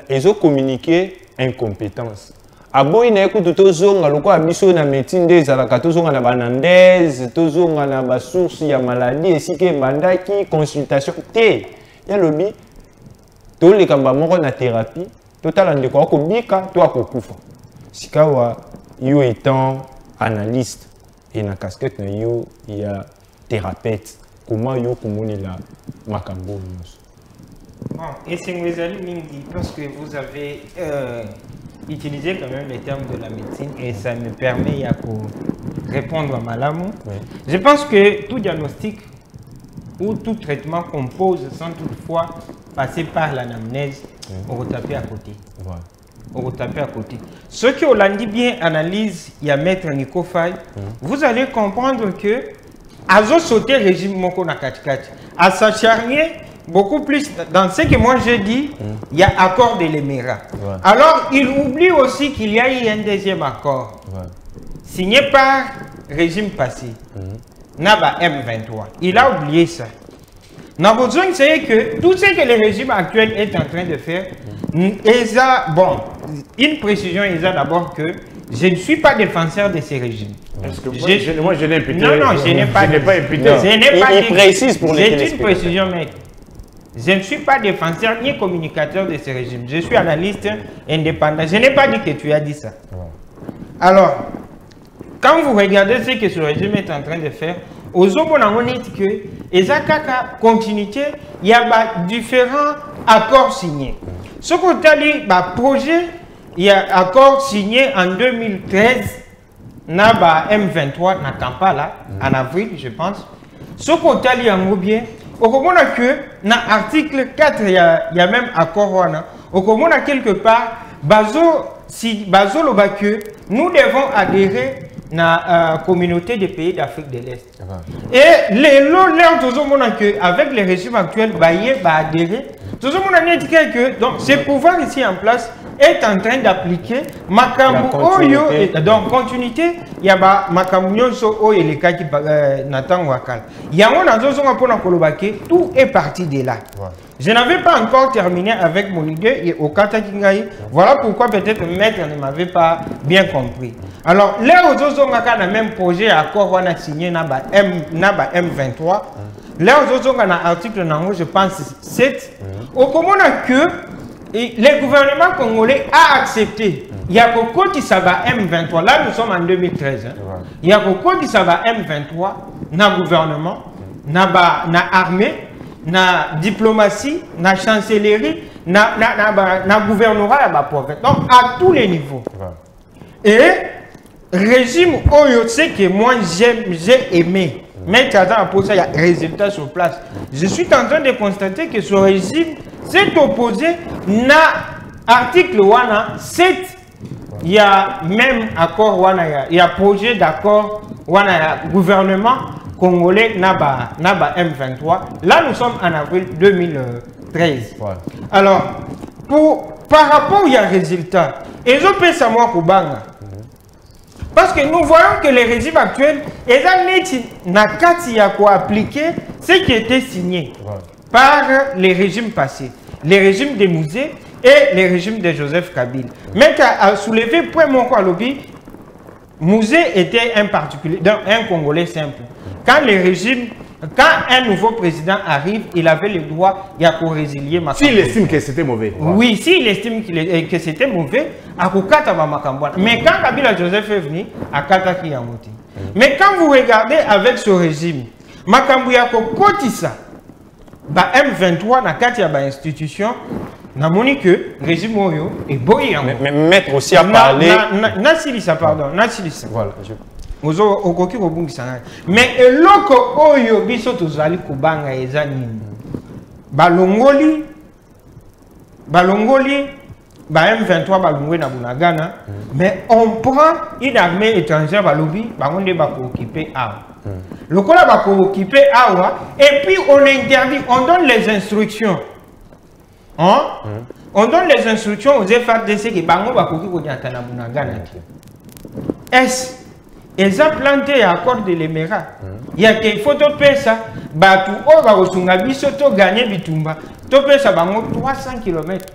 [SPEAKER 1] ils ont communiqué incompétence. Abo ina ko tozonga loko abiso na médecine des alaka tozonga na banandaise, tozonga na ba source ya maladie esike bandaki consultation te. Ya lobi to le kamba moko na thérapie, total ndeko ko bika to akokufa. Sikawa yo étant analyste et na casquette na yo il y a thérapeute. Comment yo komoni la makambo nyos.
[SPEAKER 2] Bon, et c'est Mingi parce que vous avez utilisé quand même les termes de la médecine et ça me permet de répondre à Malamou. Oui. Je pense que tout diagnostic ou tout traitement qu'on pose sans toutefois passer par l'anamnèse, on va taper à côté. Voilà. On va taper à côté. Ceux qui ont dit bien analyse, il y a Maître Nico Faye, vous allez comprendre que à sauter le régime Moko Nakatikati, à s'acharner beaucoup plus dans ce que moi je dis, il y a accord de l'Émirat. Ouais. Alors il oublie aussi qu'il y a eu un deuxième accord signé par régime passé, Naba M23. Il a oublié ça. Nous avons besoin de savoir que tout ce que le régime actuel est en train de faire, bon, une précision est d'abord que je ne suis pas défenseur de ces régimes.
[SPEAKER 6] Parce que moi, je n'ai imputé.
[SPEAKER 2] Non, je n'ai pas
[SPEAKER 6] imputé.
[SPEAKER 1] Il précise pour les
[SPEAKER 2] téléspectateurs. C'est une précision, mec. Je ne suis pas défenseur ni communicateur de ces régimes. Je suis analyste indépendant. Je n'ai pas dit que tu as dit ça. Alors, quand vous regardez ce que ce régime est en train de faire, aux hommes, on dit que les AKK continuité, il y a différents accords signés. Ce qu'on a dit, projet, il y a un accord signé en 2013, na M23 na Kampala, en avril, je pense. Ce qu'on a dit en bien, au moment que dans l'article 4, il y a même accord. Au moment quelque part, nous devons adhérer à la communauté des pays d'Afrique de l'Est. Et avec les régimes actuels, adhérer. Tout le monde a dit que donc, ce pouvoir ici en place est en train d'appliquer Makambu Oyo. Donc, continuité, il y a Makambu Oyo et les cas qui n'attendent Wakal. Il y a tout est parti de là. Je n'avais pas encore terminé avec mon idée et au Katakingaï. Voilà pourquoi peut-être le maître ne m'avait pas bien compris. Alors, là, aux autres, on a le même projet, accord, on a signé Naba M23. Là, aux autres, on a un article, je pense, 7. Au moment que le gouvernement congolais a accepté. Il y a beaucoup qui s'en va M23. Là, nous sommes en 2013. Il y a beaucoup qui s'en va M23, dans le gouvernement, dans l'armée, na diplomatie, na chancellerie, na gouvernorat, na province. Donc, à tous les niveaux. Et régime Oyo, c'est que moi j'ai aimé. Mais pour ça, il y a résultat sur place. Je suis en train de constater que ce régime s'est opposé à l'article 7. Il y a même accord, il y a projet d'accord, gouvernement congolais Naba M23. Là, nous sommes en avril 2013. Ouais. Alors, par rapport au résultat, ils ont fait ça moi pour Banga. Parce que nous voyons que les régimes actuels, ils ont appliqué ce qui était signé par les régimes passés, les régimes de Mouzé et les régimes de Joseph Kabila. Mais à soulever point mon lobby, Mouzé était un particulier, donc un Congolais simple. Quand un nouveau président arrive, il avait le droit de résilier Makambo.
[SPEAKER 6] S'il estime que c'était mauvais.
[SPEAKER 2] Oui, s'il estime que c'était mauvais, mais quand Kabila Joseph est venu, à Kataki Yamouti. Mais quand vous regardez avec ce régime, Makambo Yako Kotissa, M23 na Katia institution, na moni que régime Oyo est boyé.
[SPEAKER 1] Mais mettre aussi à parler.
[SPEAKER 2] Nasilissa, pardon, Nasilissa.
[SPEAKER 1] Voilà.
[SPEAKER 2] okoki kobungisa ngai. Mais eloko oyo biso tozali kobanga eza nini? Balongoli ba M23 balongwe na Bunagana, mais on prend une armée étrangère balobi bangonde ba ko occuper awa. Le kola ba ko occuper awa et puis on interdit, on donne les instructions. Hein? On donne les instructions aux FARDC qui bango ba ko ki nyata na Bunagana. Est ils ont planté à accord de l'Émirat. Il y a des photos ça, batu o ba kosunga biso to gagner bitumba. To pesa bango 300 km.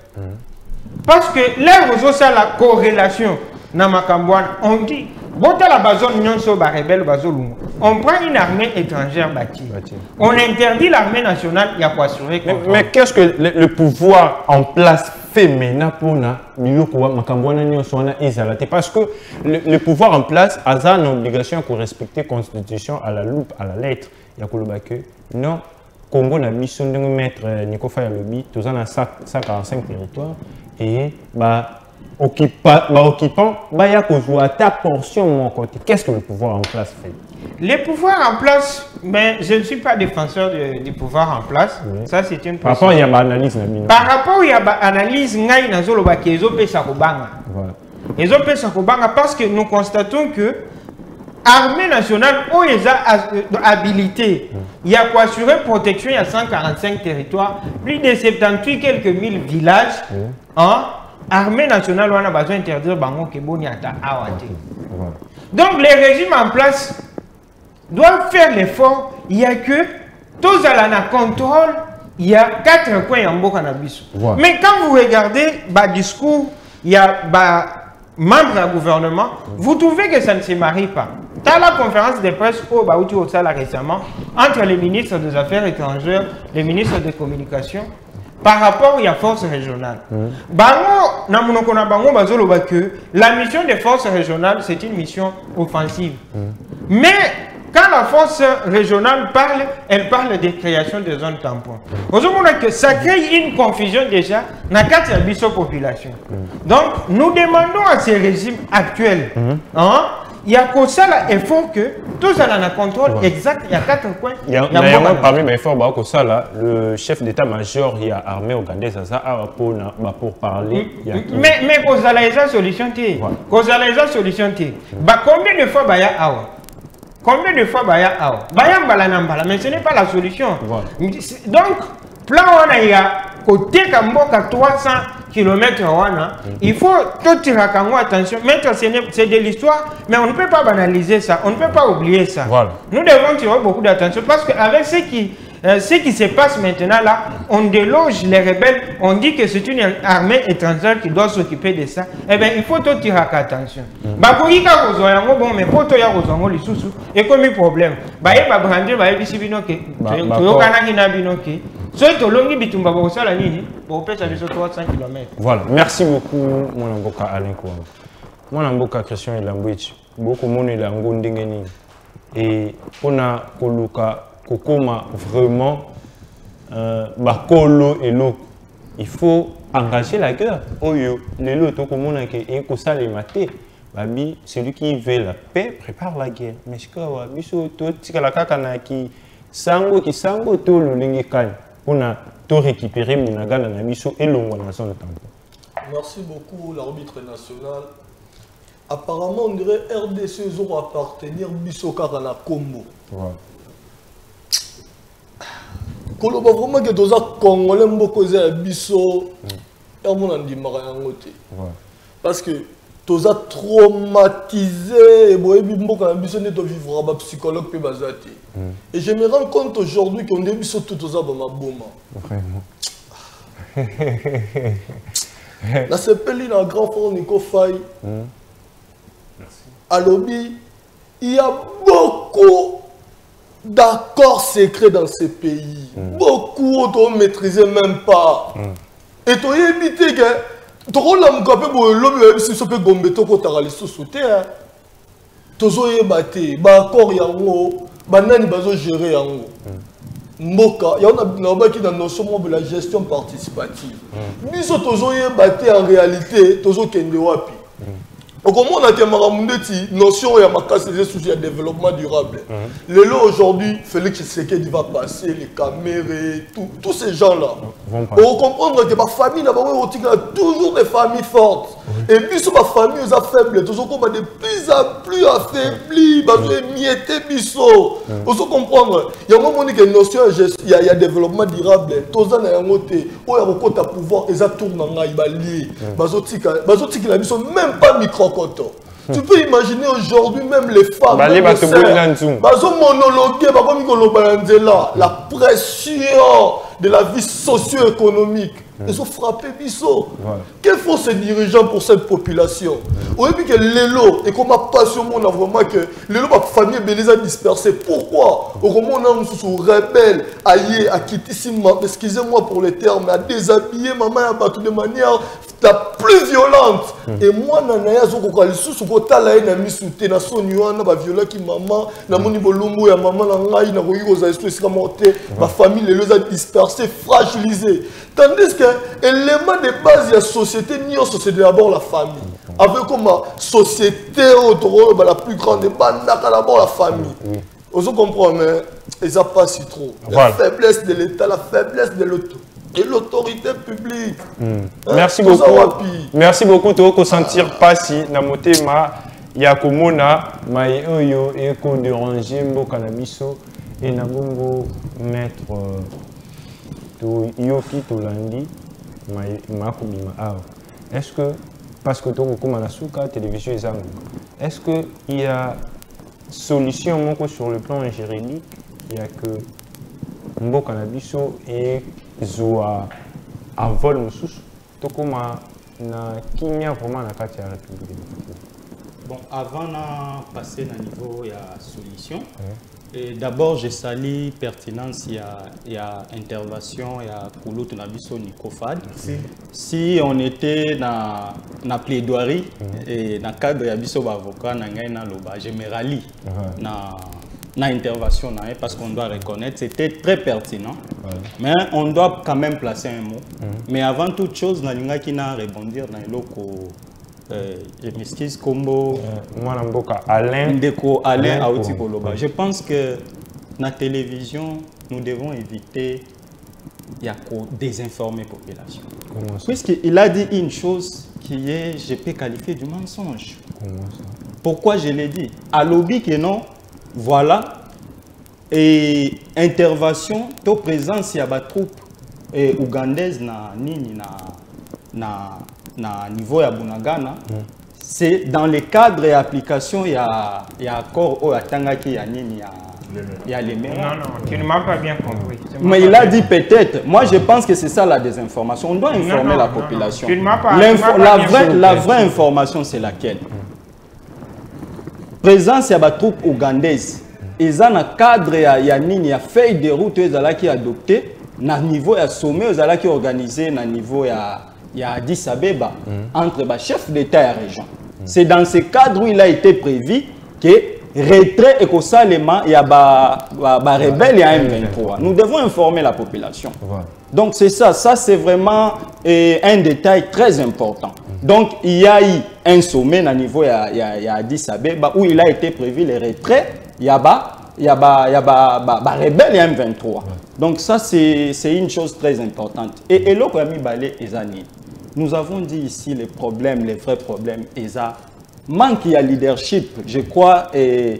[SPEAKER 2] Parce que là vous ça la corrélation na makambwana, on dit bota la bazone nyonso ba rebelle bazolungu. On prend une armée étrangère bâtie. On interdit l'armée nationale, il y a quoi assurer.
[SPEAKER 1] Mais qu'est-ce que le pouvoir en place fait maintenant pour parce que le pouvoir en place a une obligation de respecter la constitution à la loupe, à la lettre. Il y a que non, Congo n'a mis son maître Nico Fayalobi, tous en a 145 territoires et occupant, il y a ta portion de mon côté. Qu'est-ce que le pouvoir en place fait?
[SPEAKER 2] Les pouvoirs en place, mais je ne suis pas défenseur du pouvoir en place. Oui. Ça, c'est une
[SPEAKER 1] par rapport, il y a une analyse.
[SPEAKER 2] Par rapport, il y a une analyse, parce que nous constatons que l'armée nationale, où ils ont habilité, il y a quoi assurer protection, il y a 145 territoires, plus de 78 quelques mille villages. L'armée nationale, on a besoin d'interdire Bango Keboniata Awate. Donc, les régimes en place doivent faire l'effort. Il y a que tous à la contrôle, il y a 4 coins en Bokanabiso. Mais quand vous regardez le discours, il y a membres du gouvernement, vous trouvez que ça ne se marie pas. Dans la conférence de presse au Baouti Otsala récemment, entre les ministres des Affaires étrangères, les ministres des Communications, par rapport à la force régionale. La mission des forces régionales, c'est une mission offensive. Mais quand la force régionale parle, elle parle de création de zones tampons. Ça crée une confusion déjà dans la population. Donc, nous demandons à ces régimes actuels, il y a que ça l'effort que tous à la contrôle exact, il y a 4 points.
[SPEAKER 1] Il y a parmi les efforts, le chef d'état-major, il y a armée ougandais pour parler.
[SPEAKER 2] Mais cause à la solution, combien de fois il y a combien de fois il y a mais ce n'est pas la solution. Donc, plan il y a côté Kamboka 300 km, il faut tout tirer attention. Maintenant, c'est de l'histoire, mais on ne peut pas banaliser ça, on ne peut pas oublier ça. Nous devons tirer beaucoup d'attention parce qu'avec ce qui se passe maintenant là, on déloge les rebelles, on dit que c'est une armée étrangère qui doit s'occuper de ça. Eh bien, il faut tout tirer attention. Mais pour tout et comme un problème,
[SPEAKER 1] voilà, merci beaucoup, mon avocat Alain Kouamba. Mon avocat Christian Elambouich, beaucoup de monde est là, et on a kokoma vraiment bakolo et l'eau. Il faut engager la guerre. Oyo, les lots, comme on a et que ça les maté. Babi, celui qui veut la paix prépare la guerre. Mais je crois biso to tikala kakana ki sango to le lingikai. On a tout récupéré Munagana na biso et l'ongo na son tempo.
[SPEAKER 3] Merci beaucoup l'arbitre national. Apparemment on dirait RDC ont appartenir biso kaka na Combo. Koloba vraiment que tous les Congolais mboko za biso mon andimaka yango te. Parce que tous a traumatisé et boyebi mboka na biso ne to vivre ba psychologue pe bazati. Et je me rends compte aujourd'hui qu'on est biso tout aux ba maboma. Vraiment. La CPLI na grand frère Nico Faye. Merci. À Lobby, il y a beaucoup d'accords secrets dans ces pays. Beaucoup ne maîtrisaient même pas. Et tu as évité que tu as lobby si tu peux gomber to kotara les sous-soutés. Tu as battu, accord yango, banani bazo gérer yango. Mboka, il y a une notion de la gestion participative. Biso tozo battu en réalité, tozo kende wapi. Comment on a une notion et un sujet de développement durable. Le lot aujourd'hui, Félix Tshisekedi va passer, les caméras, tous ces gens-là. On comprend que ma famille a toujours des familles fortes. Et puis, sur ma famille, ils sont faibles. Toujours comme de plus en plus affaiblis. Ils sont émiettés, biso. On se comprendre. Il y a un moment où il y a une notion, il y a développement durable. Tous les gens ont un côté, où il y a un côté à pouvoir, ils tournent dans la lié. Ils sont même pas micro. Tu peux imaginer aujourd'hui même les femmes, la pression de la vie socio-économique. Ils sont frappés biso. Que font ces dirigeants pour cette population? On a vu que l'élo, et comme a passion, on a vraiment que l'élo, ma famille les a dispersés. Pourquoi? Au moment où on a sous rebelle, à quitter, excusez-moi pour les termes, à déshabiller maman à battre de manière la plus violente. Et moi, Nanaya, je ma famille les a dispersés, fragilisés. Tandis que l'élément de base de la société, c'est d'abord la famille. Avec comme société, la plus grande, d'abord la famille. Vous comprenez, ils n'ont pas si trop. La faiblesse de l'État, la faiblesse de l'autorité publique.
[SPEAKER 1] Merci beaucoup. Merci beaucoup. Tu vas sentir pas si na motema ya komona mai oyo eko déranger mboka na biso et na bongo mettre to yoki to landi mai makobima awa. Est-ce que parce que tu as na suka télévision ezango, est-ce que il y a solution moko sur le plan juridique? Il y a que mboka na biso et zoa en vol mususu tokoma na kimia vraiment na kati ya République.
[SPEAKER 4] Bon, avant de passer au niveau de la solution, d'abord je salue pertinence, il y a intervention, il y a Kouloutou Nabiso Nikofad. Si on était dans la plaidoirie et dans le cadre de Abiso Avocat, je me rallie dans l'intervention parce qu'on doit reconnaître, c'était très pertinent. Mais on doit quand même placer un mot. Mais avant toute chose, on a rebondir dans le loco. Je m'excuse, Combo Alain Aouti Koloba. Je pense que dans la télévision, nous devons éviter de désinformer la population. Puisqu'il a dit une chose qui est, je peux qualifier du mensonge. Pourquoi je l'ai dit? À lobby que non, voilà, et intervention, to présence, il y a des troupes ougandaises na niveau ya Bunagana, c'est dans le cadre et application il y a accord au Atangaki il y a les mêmes.
[SPEAKER 2] Non, tu ne m'as pas bien compris.
[SPEAKER 4] Mais il a dit peut-être. Moi je pense que c'est ça la désinformation. On doit informer la population. La vraie information c'est laquelle? Présence il y a des troupes ougandaises. Ils ont un cadre il y a feuille de route qui est adopté na niveau ya sommet qui est organisé na niveau il y a Addis Abeba entre les chefs d'État et la région. C'est dans ce cadre où il a été prévu que retrait et que Salema, il y a des rebelles et un M23. Nous devons informer la population. Donc c'est ça, c'est vraiment un détail très important. Donc il y a eu un sommet à niveau il y a Addis Abeba où il a été prévu le retrait, il y a des rebelles et un M23. Donc ça c'est une chose très importante. Et là, nous avons dit ici les problèmes, les vrais problèmes, manque de leadership, je crois, et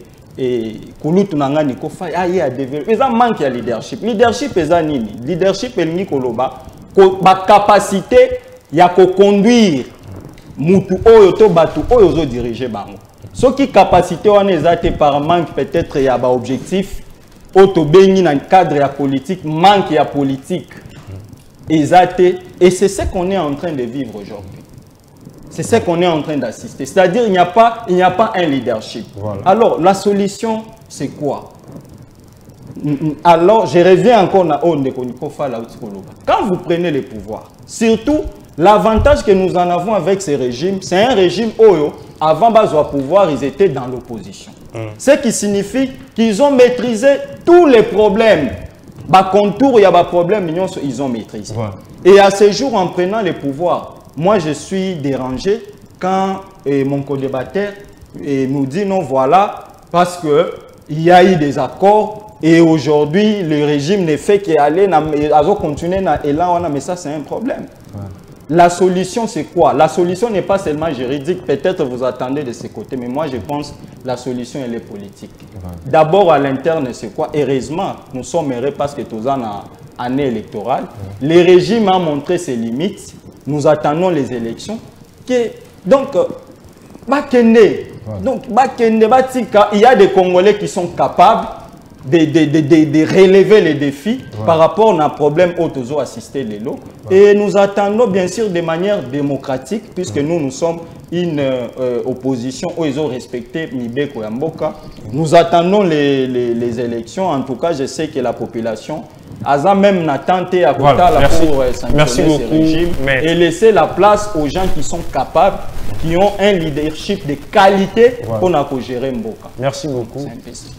[SPEAKER 4] Kouloutou Nangani Kofa, il y a développé. Ils ont manque de leadership. Leadership est nini. Leadership est ni koloba. La capacité, il y a qu'à conduire mutu oyo to batu oyo zo diriger bango. Ce qui capacité on est par manque peut-être il y a un objectif. Auto béni dans le cadre de la politique, manque de politique. Et c'est ce qu'on est en train de vivre aujourd'hui. C'est ce qu'on est en train d'assister. C'est-à-dire qu'il n'y a pas un leadership. Voilà. Alors, la solution, c'est quoi? Alors, je reviens encore à quand vous prenez le pouvoir, surtout, l'avantage que nous en avons avec ces régimes, c'est un régime Oyo. Avant de pouvoir, ils étaient dans l'opposition. Ce qui signifie qu'ils ont maîtrisé tous les problèmes. Contour, il y a des problèmes, ils ont maîtrisé. Voilà. Et à ce jour, en prenant le pouvoir, moi je suis dérangé
[SPEAKER 7] quand mon co-débatteur nous dit non, voilà, parce qu'il y a eu des accords et aujourd'hui, le régime ne fait qu'aller à continuer et là, mais ça, c'est un problème. Ouais. La solution, c'est quoi? La solution n'est pas seulement juridique. Peut-être vous attendez de ce côté, mais moi, je pense que la solution, elle est politique. Ouais. D'abord, à l'interne, c'est quoi? Heureusement, nous sommes heureux parce que tous en année électorale. Ouais. Le régime a montré ses limites. Nous attendons les élections. Donc, il y a des Congolais qui sont capables de relever les défis par rapport à un problème auto assisté les lots. Et nous attendons bien sûr de manière démocratique, puisque nous sommes une opposition où ils ont respecté Mibeko et Mboka. Nous attendons les élections. En tout cas, je sais que la population a même tenté à pour sanctionner ce régime et laisser la place aux gens qui sont capables, qui ont un leadership de qualité pour gérer Mboka.
[SPEAKER 1] Merci beaucoup.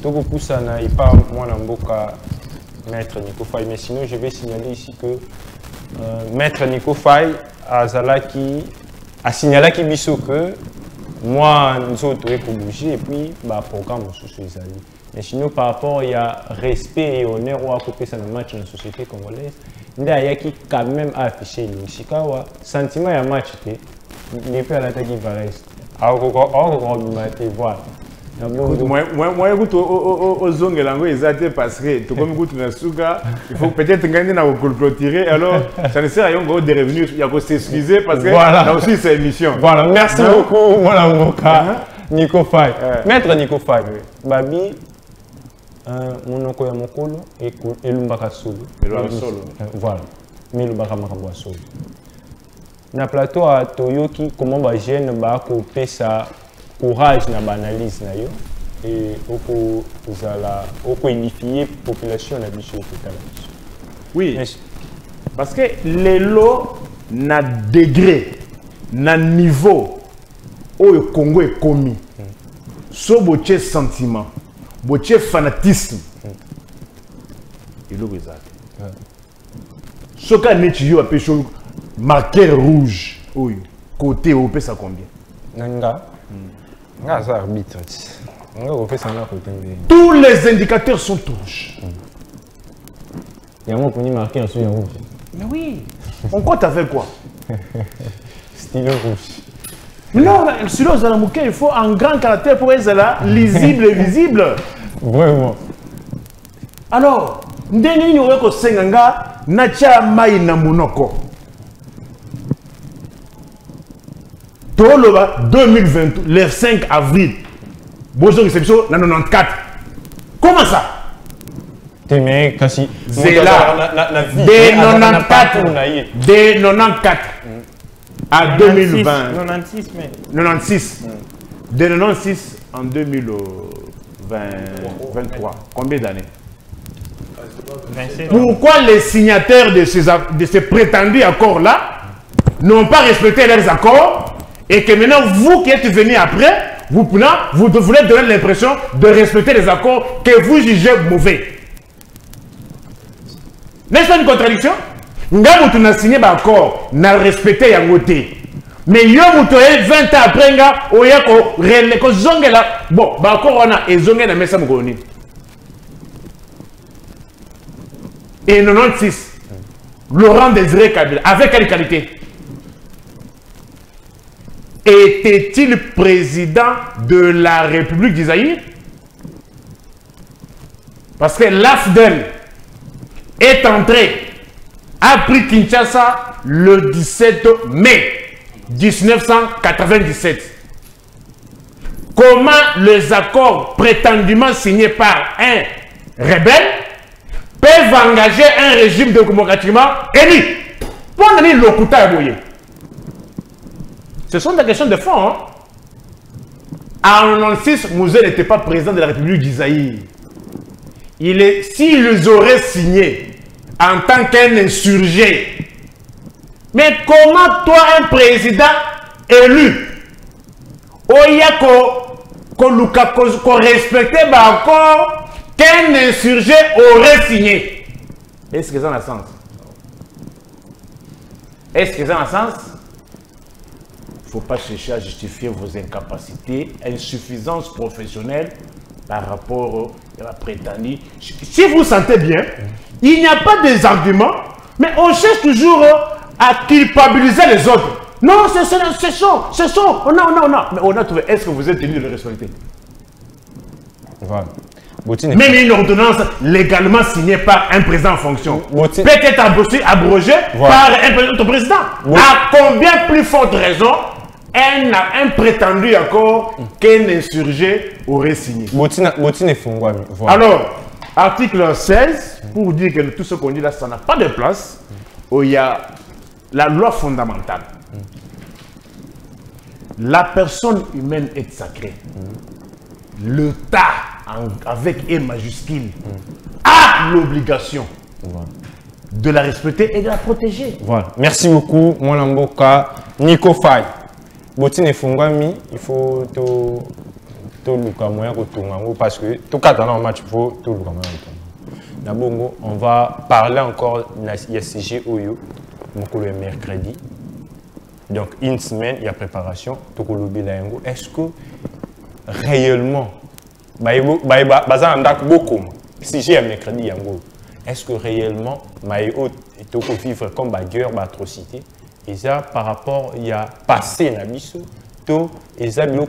[SPEAKER 1] Tout beaucoup ça n'a pas moi Mboka, Maître Nico Faye. Mais sinon, je vais signaler ici que Maître Nico Faye a signalé qu'il que moi, nous autres, pour bouger et puis le programme sous les alliés. Mais sinon, par rapport, il y a respect et honneur au côté de ce match dans la société congolaise. Il y a qui quand même affiché le sentiment de match. Les peu à l'attaque qui va rester. Voilà.
[SPEAKER 6] Moi, écoute, aux zone langue exacte parce que tout comme écoute na suka, il faut peut-être gagner na clôturer. Alors, ça ne sert à rien de revenir. Il y a qu'à s'excuser parce que là aussi c'est émission.
[SPEAKER 1] Voilà, merci beaucoup, mon Mboka, Nico Faye. Maître Nico Faye, Babi, monoko ya mokolo et lumbaka solo. Voilà, mais lumbaka makambo solo. Na plateau à Toyoki, comment ba jeune ba ko pesa courage na analyse na yo et oko unifier population na biso totale.
[SPEAKER 6] Oui. Parce que les lots na degré na niveau où le Congo est commis. So boche sentiment, boche fanatisme. Il est exact. Ce cas n'est yo appelé marqueur rouge. Oui. Côté au ça combien?
[SPEAKER 1] Nanga. Arbitre.
[SPEAKER 6] Tous les indicateurs sont rouges.
[SPEAKER 1] Il y a un mot marqué en dessous rouge.
[SPEAKER 6] Mais oui. On compte avec quoi?
[SPEAKER 1] Stylo rouge.
[SPEAKER 6] Non, stylo Zalamouké, il faut un grand caractère pour être là, lisible et visible.
[SPEAKER 1] Vraiment.
[SPEAKER 6] Alors, ndeni nous ko senganga nacha mai na monoko. Toloba 2020, le 5 avril, Bozo réception dans 94. Comment ça?
[SPEAKER 1] Mais kasi
[SPEAKER 6] c'est là dès 94 à 2020 96 de 96 en 2023. Combien d'années? Pourquoi les signataires de ces prétendus accords là n'ont pas respecté leurs accords? Et que maintenant, vous qui êtes venus après, vous voulez donner l'impression de respecter les accords que vous jugez mauvais. N'est-ce pas une contradiction? Nous avons signé un accord, nous avons respecté les accords. Mais nous avons 20 ans après, nous avons bon, l'accord on a ezongé na mesa mukoni. Et 96, Laurent Désiré Kabila, avec quelle qualité? Était-il président de la République d'Isaïe? Parce que l'AFDEL est entré, a pris Kinshasa le 17 mai 1997. Comment les accords prétendument signés par un rebelle peuvent engager un régime démocratiquement élu? Pour donner le coup de ce sont des questions de fond. Hein? En 1996, Mouzé n'était pas président de la République d'Isaïe. S'ils auraient signé en tant qu'un insurgé, mais comment toi, un président élu, qu'on respectait encore qu'un insurgé aurait signé? Est-ce que ça a un sens? Est-ce que ça a un sens? ne faut pas chercher à justifier vos incapacités, insuffisances professionnelles par rapport à la prétendue. Si vous sentez bien, il n'y a pas des arguments, mais on cherche toujours à culpabiliser les autres. Non, c'est ça, on a. Mais on a trouvé, est-ce que vous êtes tenu de le respecter?
[SPEAKER 1] Voilà.
[SPEAKER 6] Même une ordonnance légalement signée par un président en fonction peut être abrogée par un président. À combien plus forte raison un prétendu accord qu'un insurgé aurait signé? Alors, article 16, pour dire que tout ce qu'on dit là, ça n'a pas de place, où il y a la loi fondamentale. La personne humaine est sacrée. L'État, avec E majuscule, a l'obligation de la respecter et de la protéger.
[SPEAKER 1] Voilà. Merci beaucoup, mon Mboka. Nico Faye. Botine Fungami, il faut tout le moyen parce que tout cas dans le match, il faut tout le moyen. D'abord, on va parler encore de la CG Oyo, le mercredi. Donc, une semaine, il y a préparation. Est-ce que réellement, si un mercredi, est-ce que réellement, il faut vivre comme bagueur, atrocité? Et ça, par rapport, il y a passé na biso, et ça, il y a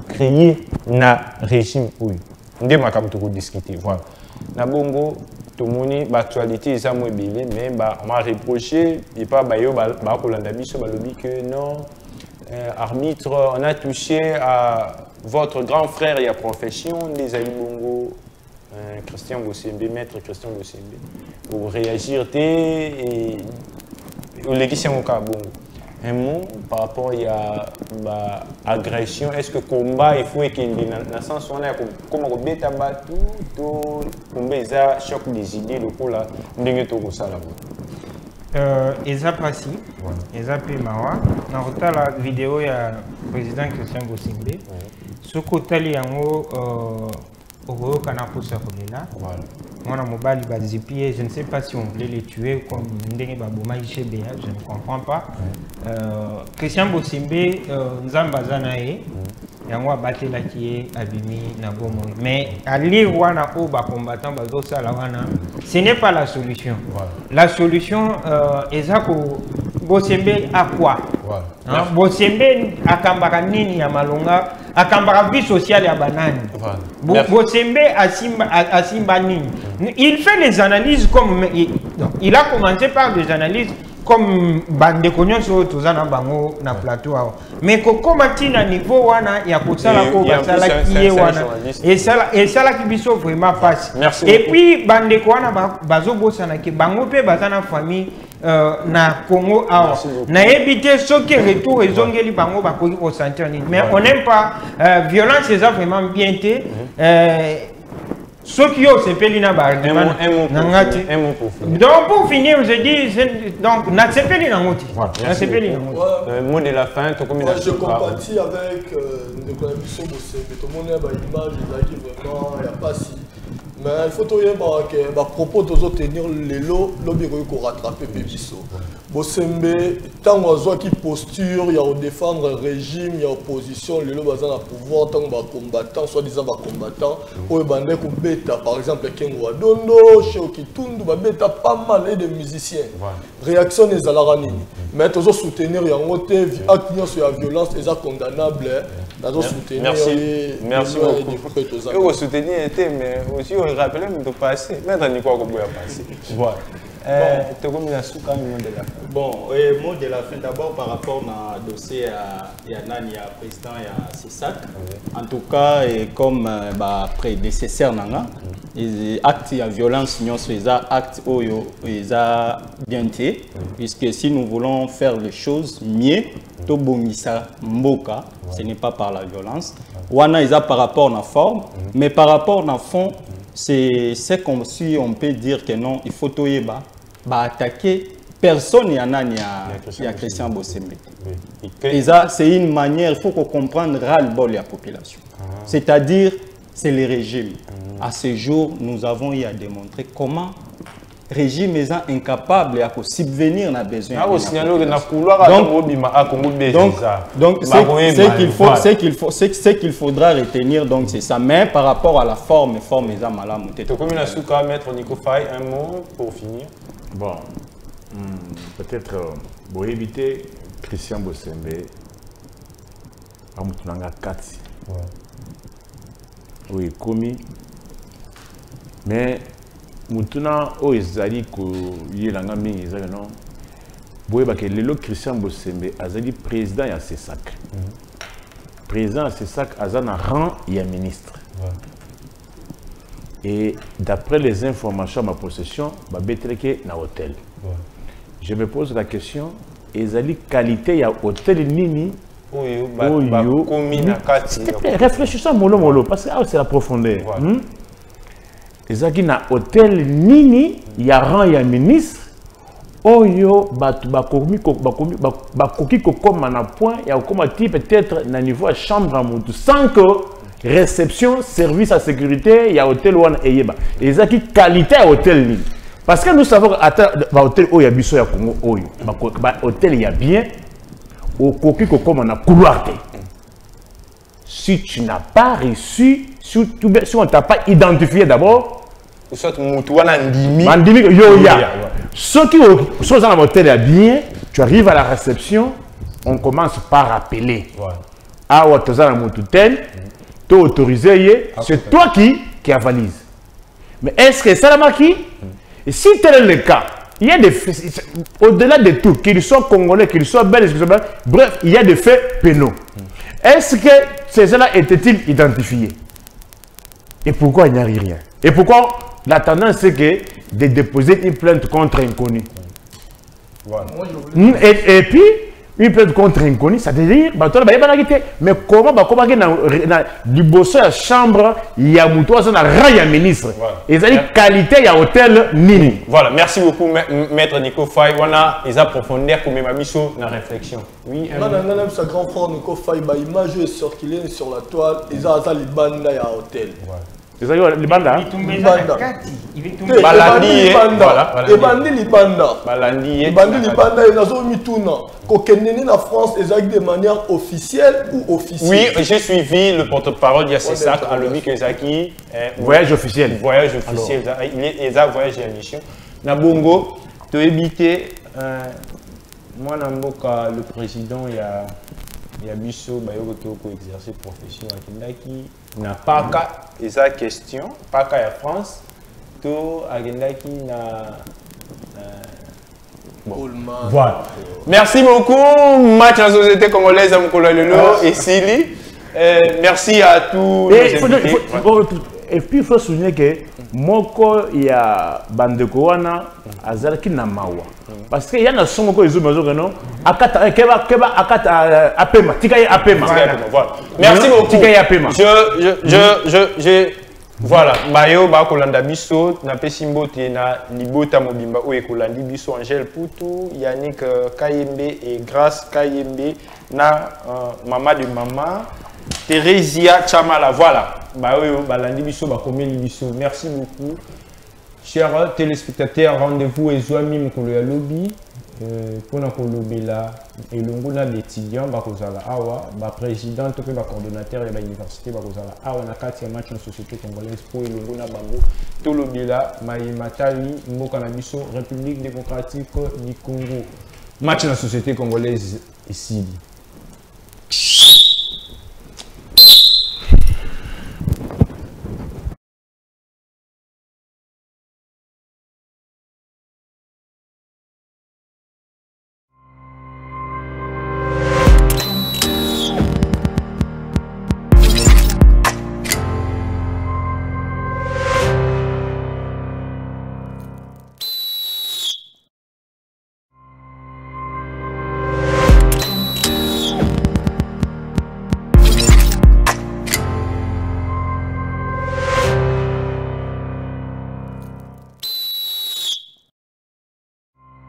[SPEAKER 1] créé na régime. Oui, on va discuter. Voilà. Na bongo, tout le monde, l'actualité est mobile, mais on m'a reproché, et pas que non, arbitre, on a touché à votre grand frère et à profession des Ali Bongo, Christian Bossembe, maître Christian Bossembe, pour réagir et au législation au Bongo. Un mot par rapport à l'agression, est-ce que le combat, il faut qu'il y ait un sens où on a comme un bêta battu, tout combat, choc des idées, le coup là, on est tout ça là.
[SPEAKER 2] Eza Passi, Eza Pimawa, dans la vidéo, il y a le président Christian Bossembe. Ce côté là, au Kanaposa Kolela. Je ne sais pas si on voulait les tuer comme Ndenge Baboma Ishebea, je ne comprends pas. Christian Bossembe, Nzambazanae, Yango Batela qui est abîmé Nabomo. Mais à lire Wana Oba combattant Bazosa Lawana, ce n'est pas la solution. La solution, Ezako Bossembe à quoi? Bossembe à Kambaranini ya Malonga, à Kambara vie sociale ya Banani. Bossembe à Simbanini. Il fait les analyses comme il a commencé par des analyses comme bande cognon sur Tozana Bango na plateau. Mais comme à niveau wana ya kosala ko basala qui est wana et ça là qui biso vraiment passe. Et puis bande kwana bazo bosana ki bango pe bazana famille na Congo awa na éviter ce qui retour et zongeli bango ba ko ressentir mais on n'aime pas violence c'est vraiment bien été ceux qui ont ces pélina donc pour finir je dis donc na ces pélina ngoti na ces pélina
[SPEAKER 1] mot de la fin to comme
[SPEAKER 3] je compatis avec Nicolas Bissot Bossembe tout le monde a image qui vraiment il y a pas si mais il faut que à propos de tenir les lots lobby ko rattraper Bissot Bossembe tant oiseau qui posture il y a défendre régime il y a opposition les lots bazana pouvoir tant ba combattant soit disant ba combattant o bande ko beta par exemple Kengo Dondo chez Kitundu ba beta pas mal de musiciens réaction des alarani mais toujours soutenir yango te acte sur la violence est condamnable dans soutenir
[SPEAKER 1] merci beaucoup et au soutenir était mais aussi on rappelle de passer maintenant ni quoi qu'on peut passer voilà
[SPEAKER 7] bon, mot de la fin d'abord par rapport au dossier à Nani, à président et à CESAC. En tout cas, comme prédécesseur, les actes de violence, les actes bien été, puisque si nous voulons faire les choses mieux, ce n'est pas par la violence. Wana is par rapport à la forme, mais par rapport à la fond, c'est comme si on peut dire que non, il faut attaquer personne, il y en a, il y a Christian Bossembe. Et ça, c'est une manière, il faut qu'on comprenne ras-le-bol de la population. C'est-à-dire, c'est le régime. À ce jour, nous avons eu à démontrer comment régime est incapable à subvenir à besoin. Donc ce qu'il faudra retenir, donc c'est ça. Mais par rapport à la forme est malade.
[SPEAKER 1] Maître Nico Faye, un mot pour finir.
[SPEAKER 6] Bon, peut-être pour éviter Christian Bossembe, Amutunanga Kati. Oui, commis. Mais Mutuna o ezali ko yelanga mingi ezali non. Boye ba ke lelo Christian Bossembe azali président ya CESAC. Président ya CESAC azana rang ya ministre. Et d'après les informations à ma possession, ba betreke na hôtel. Je me pose la question, ezali qualité ya hôtel nini? Réfléchissons mollo parce que c'est la profondeur. Ezaki na hôtel nini ya rang ya ministre oyo bakoki kokoma na point ya kokoma peut-être na niveau ya chambre à mutu sans que réception service à sécurité ya hôtel wana eyeba ezaki qualité ya hôtel nini parce que nous savons que ba hôtel oyo ya biso ya Congo oyo ba hôtel ya bien okoki kokoma na couloir te. Si tu n'as pas reçu, si on ne t'a pas identifié d'abord, ceux qui sont dans l'hôtel bien, tu arrives à la réception, on commence par appeler. Ah, tu es autorisé, c'est toi qui avalise. Mais est-ce que ça l'a qui? Et si tel est le cas, il y a des faits, au-delà de tout, qu'ils soient congolais, qu'ils soient belges, bref, il y a des faits pénaux. Est-ce que ces gens-là étaient-ils identifiés? Et pourquoi il n'y a rien? Et pourquoi la tendance c'est que de déposer une plainte contre inconnu? Voilà. Et puis, une plainte contre inconnu, ça veut dire, mais comment du bosso à chambre, il y a un ministre. Et ça dit qualité, il y a hôtel nini.
[SPEAKER 1] Voilà, merci beaucoup, Maître Nico Faye. On a des approfondir comme ma mission dans la réflexion. Oui,
[SPEAKER 3] sa grand frère Nico Faye, l'image est circulée sur la toile, ils ont les bandes à hôtel.
[SPEAKER 6] Les bandas.
[SPEAKER 3] France de manière officielle ou officielle.
[SPEAKER 1] Oui, j'ai suivi le porte-parole de CESAC à l'OMI Kezaki.
[SPEAKER 6] Voyage officiel.
[SPEAKER 1] Voyage officiel. Il est à voyage et mission. Nabongo, tu as évité. Moi, le président, il y a Bisso, qui exercer profession à Kendaki. Na pas qu'à esa question, pas qu'à la France, tout à Kendaki na. Voilà. Merci beaucoup, match en société congolaise à Mkololelo et Sili. Merci à tous.
[SPEAKER 6] Et puis il faut souligner que moko ya bandeko wana azalaki na mawa parce que yana songo ko ezo mazo no akata keba akata apema tika ya apema.
[SPEAKER 1] Voilà. Merci beaucoup.
[SPEAKER 6] Tika ya apema.
[SPEAKER 1] Je voilà, Mayo ba kolanda biso na pesimbote na libota mobimba o ekolandi biso Angel Poutou, Yannick Kayembe et Grâce Kayembe na maman de maman Thérésia Chamala. Voilà. Merci beaucoup. Chers téléspectateurs, rendez-vous et Zoami Mkolo ya lobby. Pour la Kolobela et l'ongona l'étudiant, Bakozala Awa, président, tout le coordonnateur de l'université, Bakozala Awa, na kati ya match na société congolaise pour l'ongona bango, Tolobela, Maïmatali, Mokanabiso, République démocratique du Congo. Match na société congolaise ici.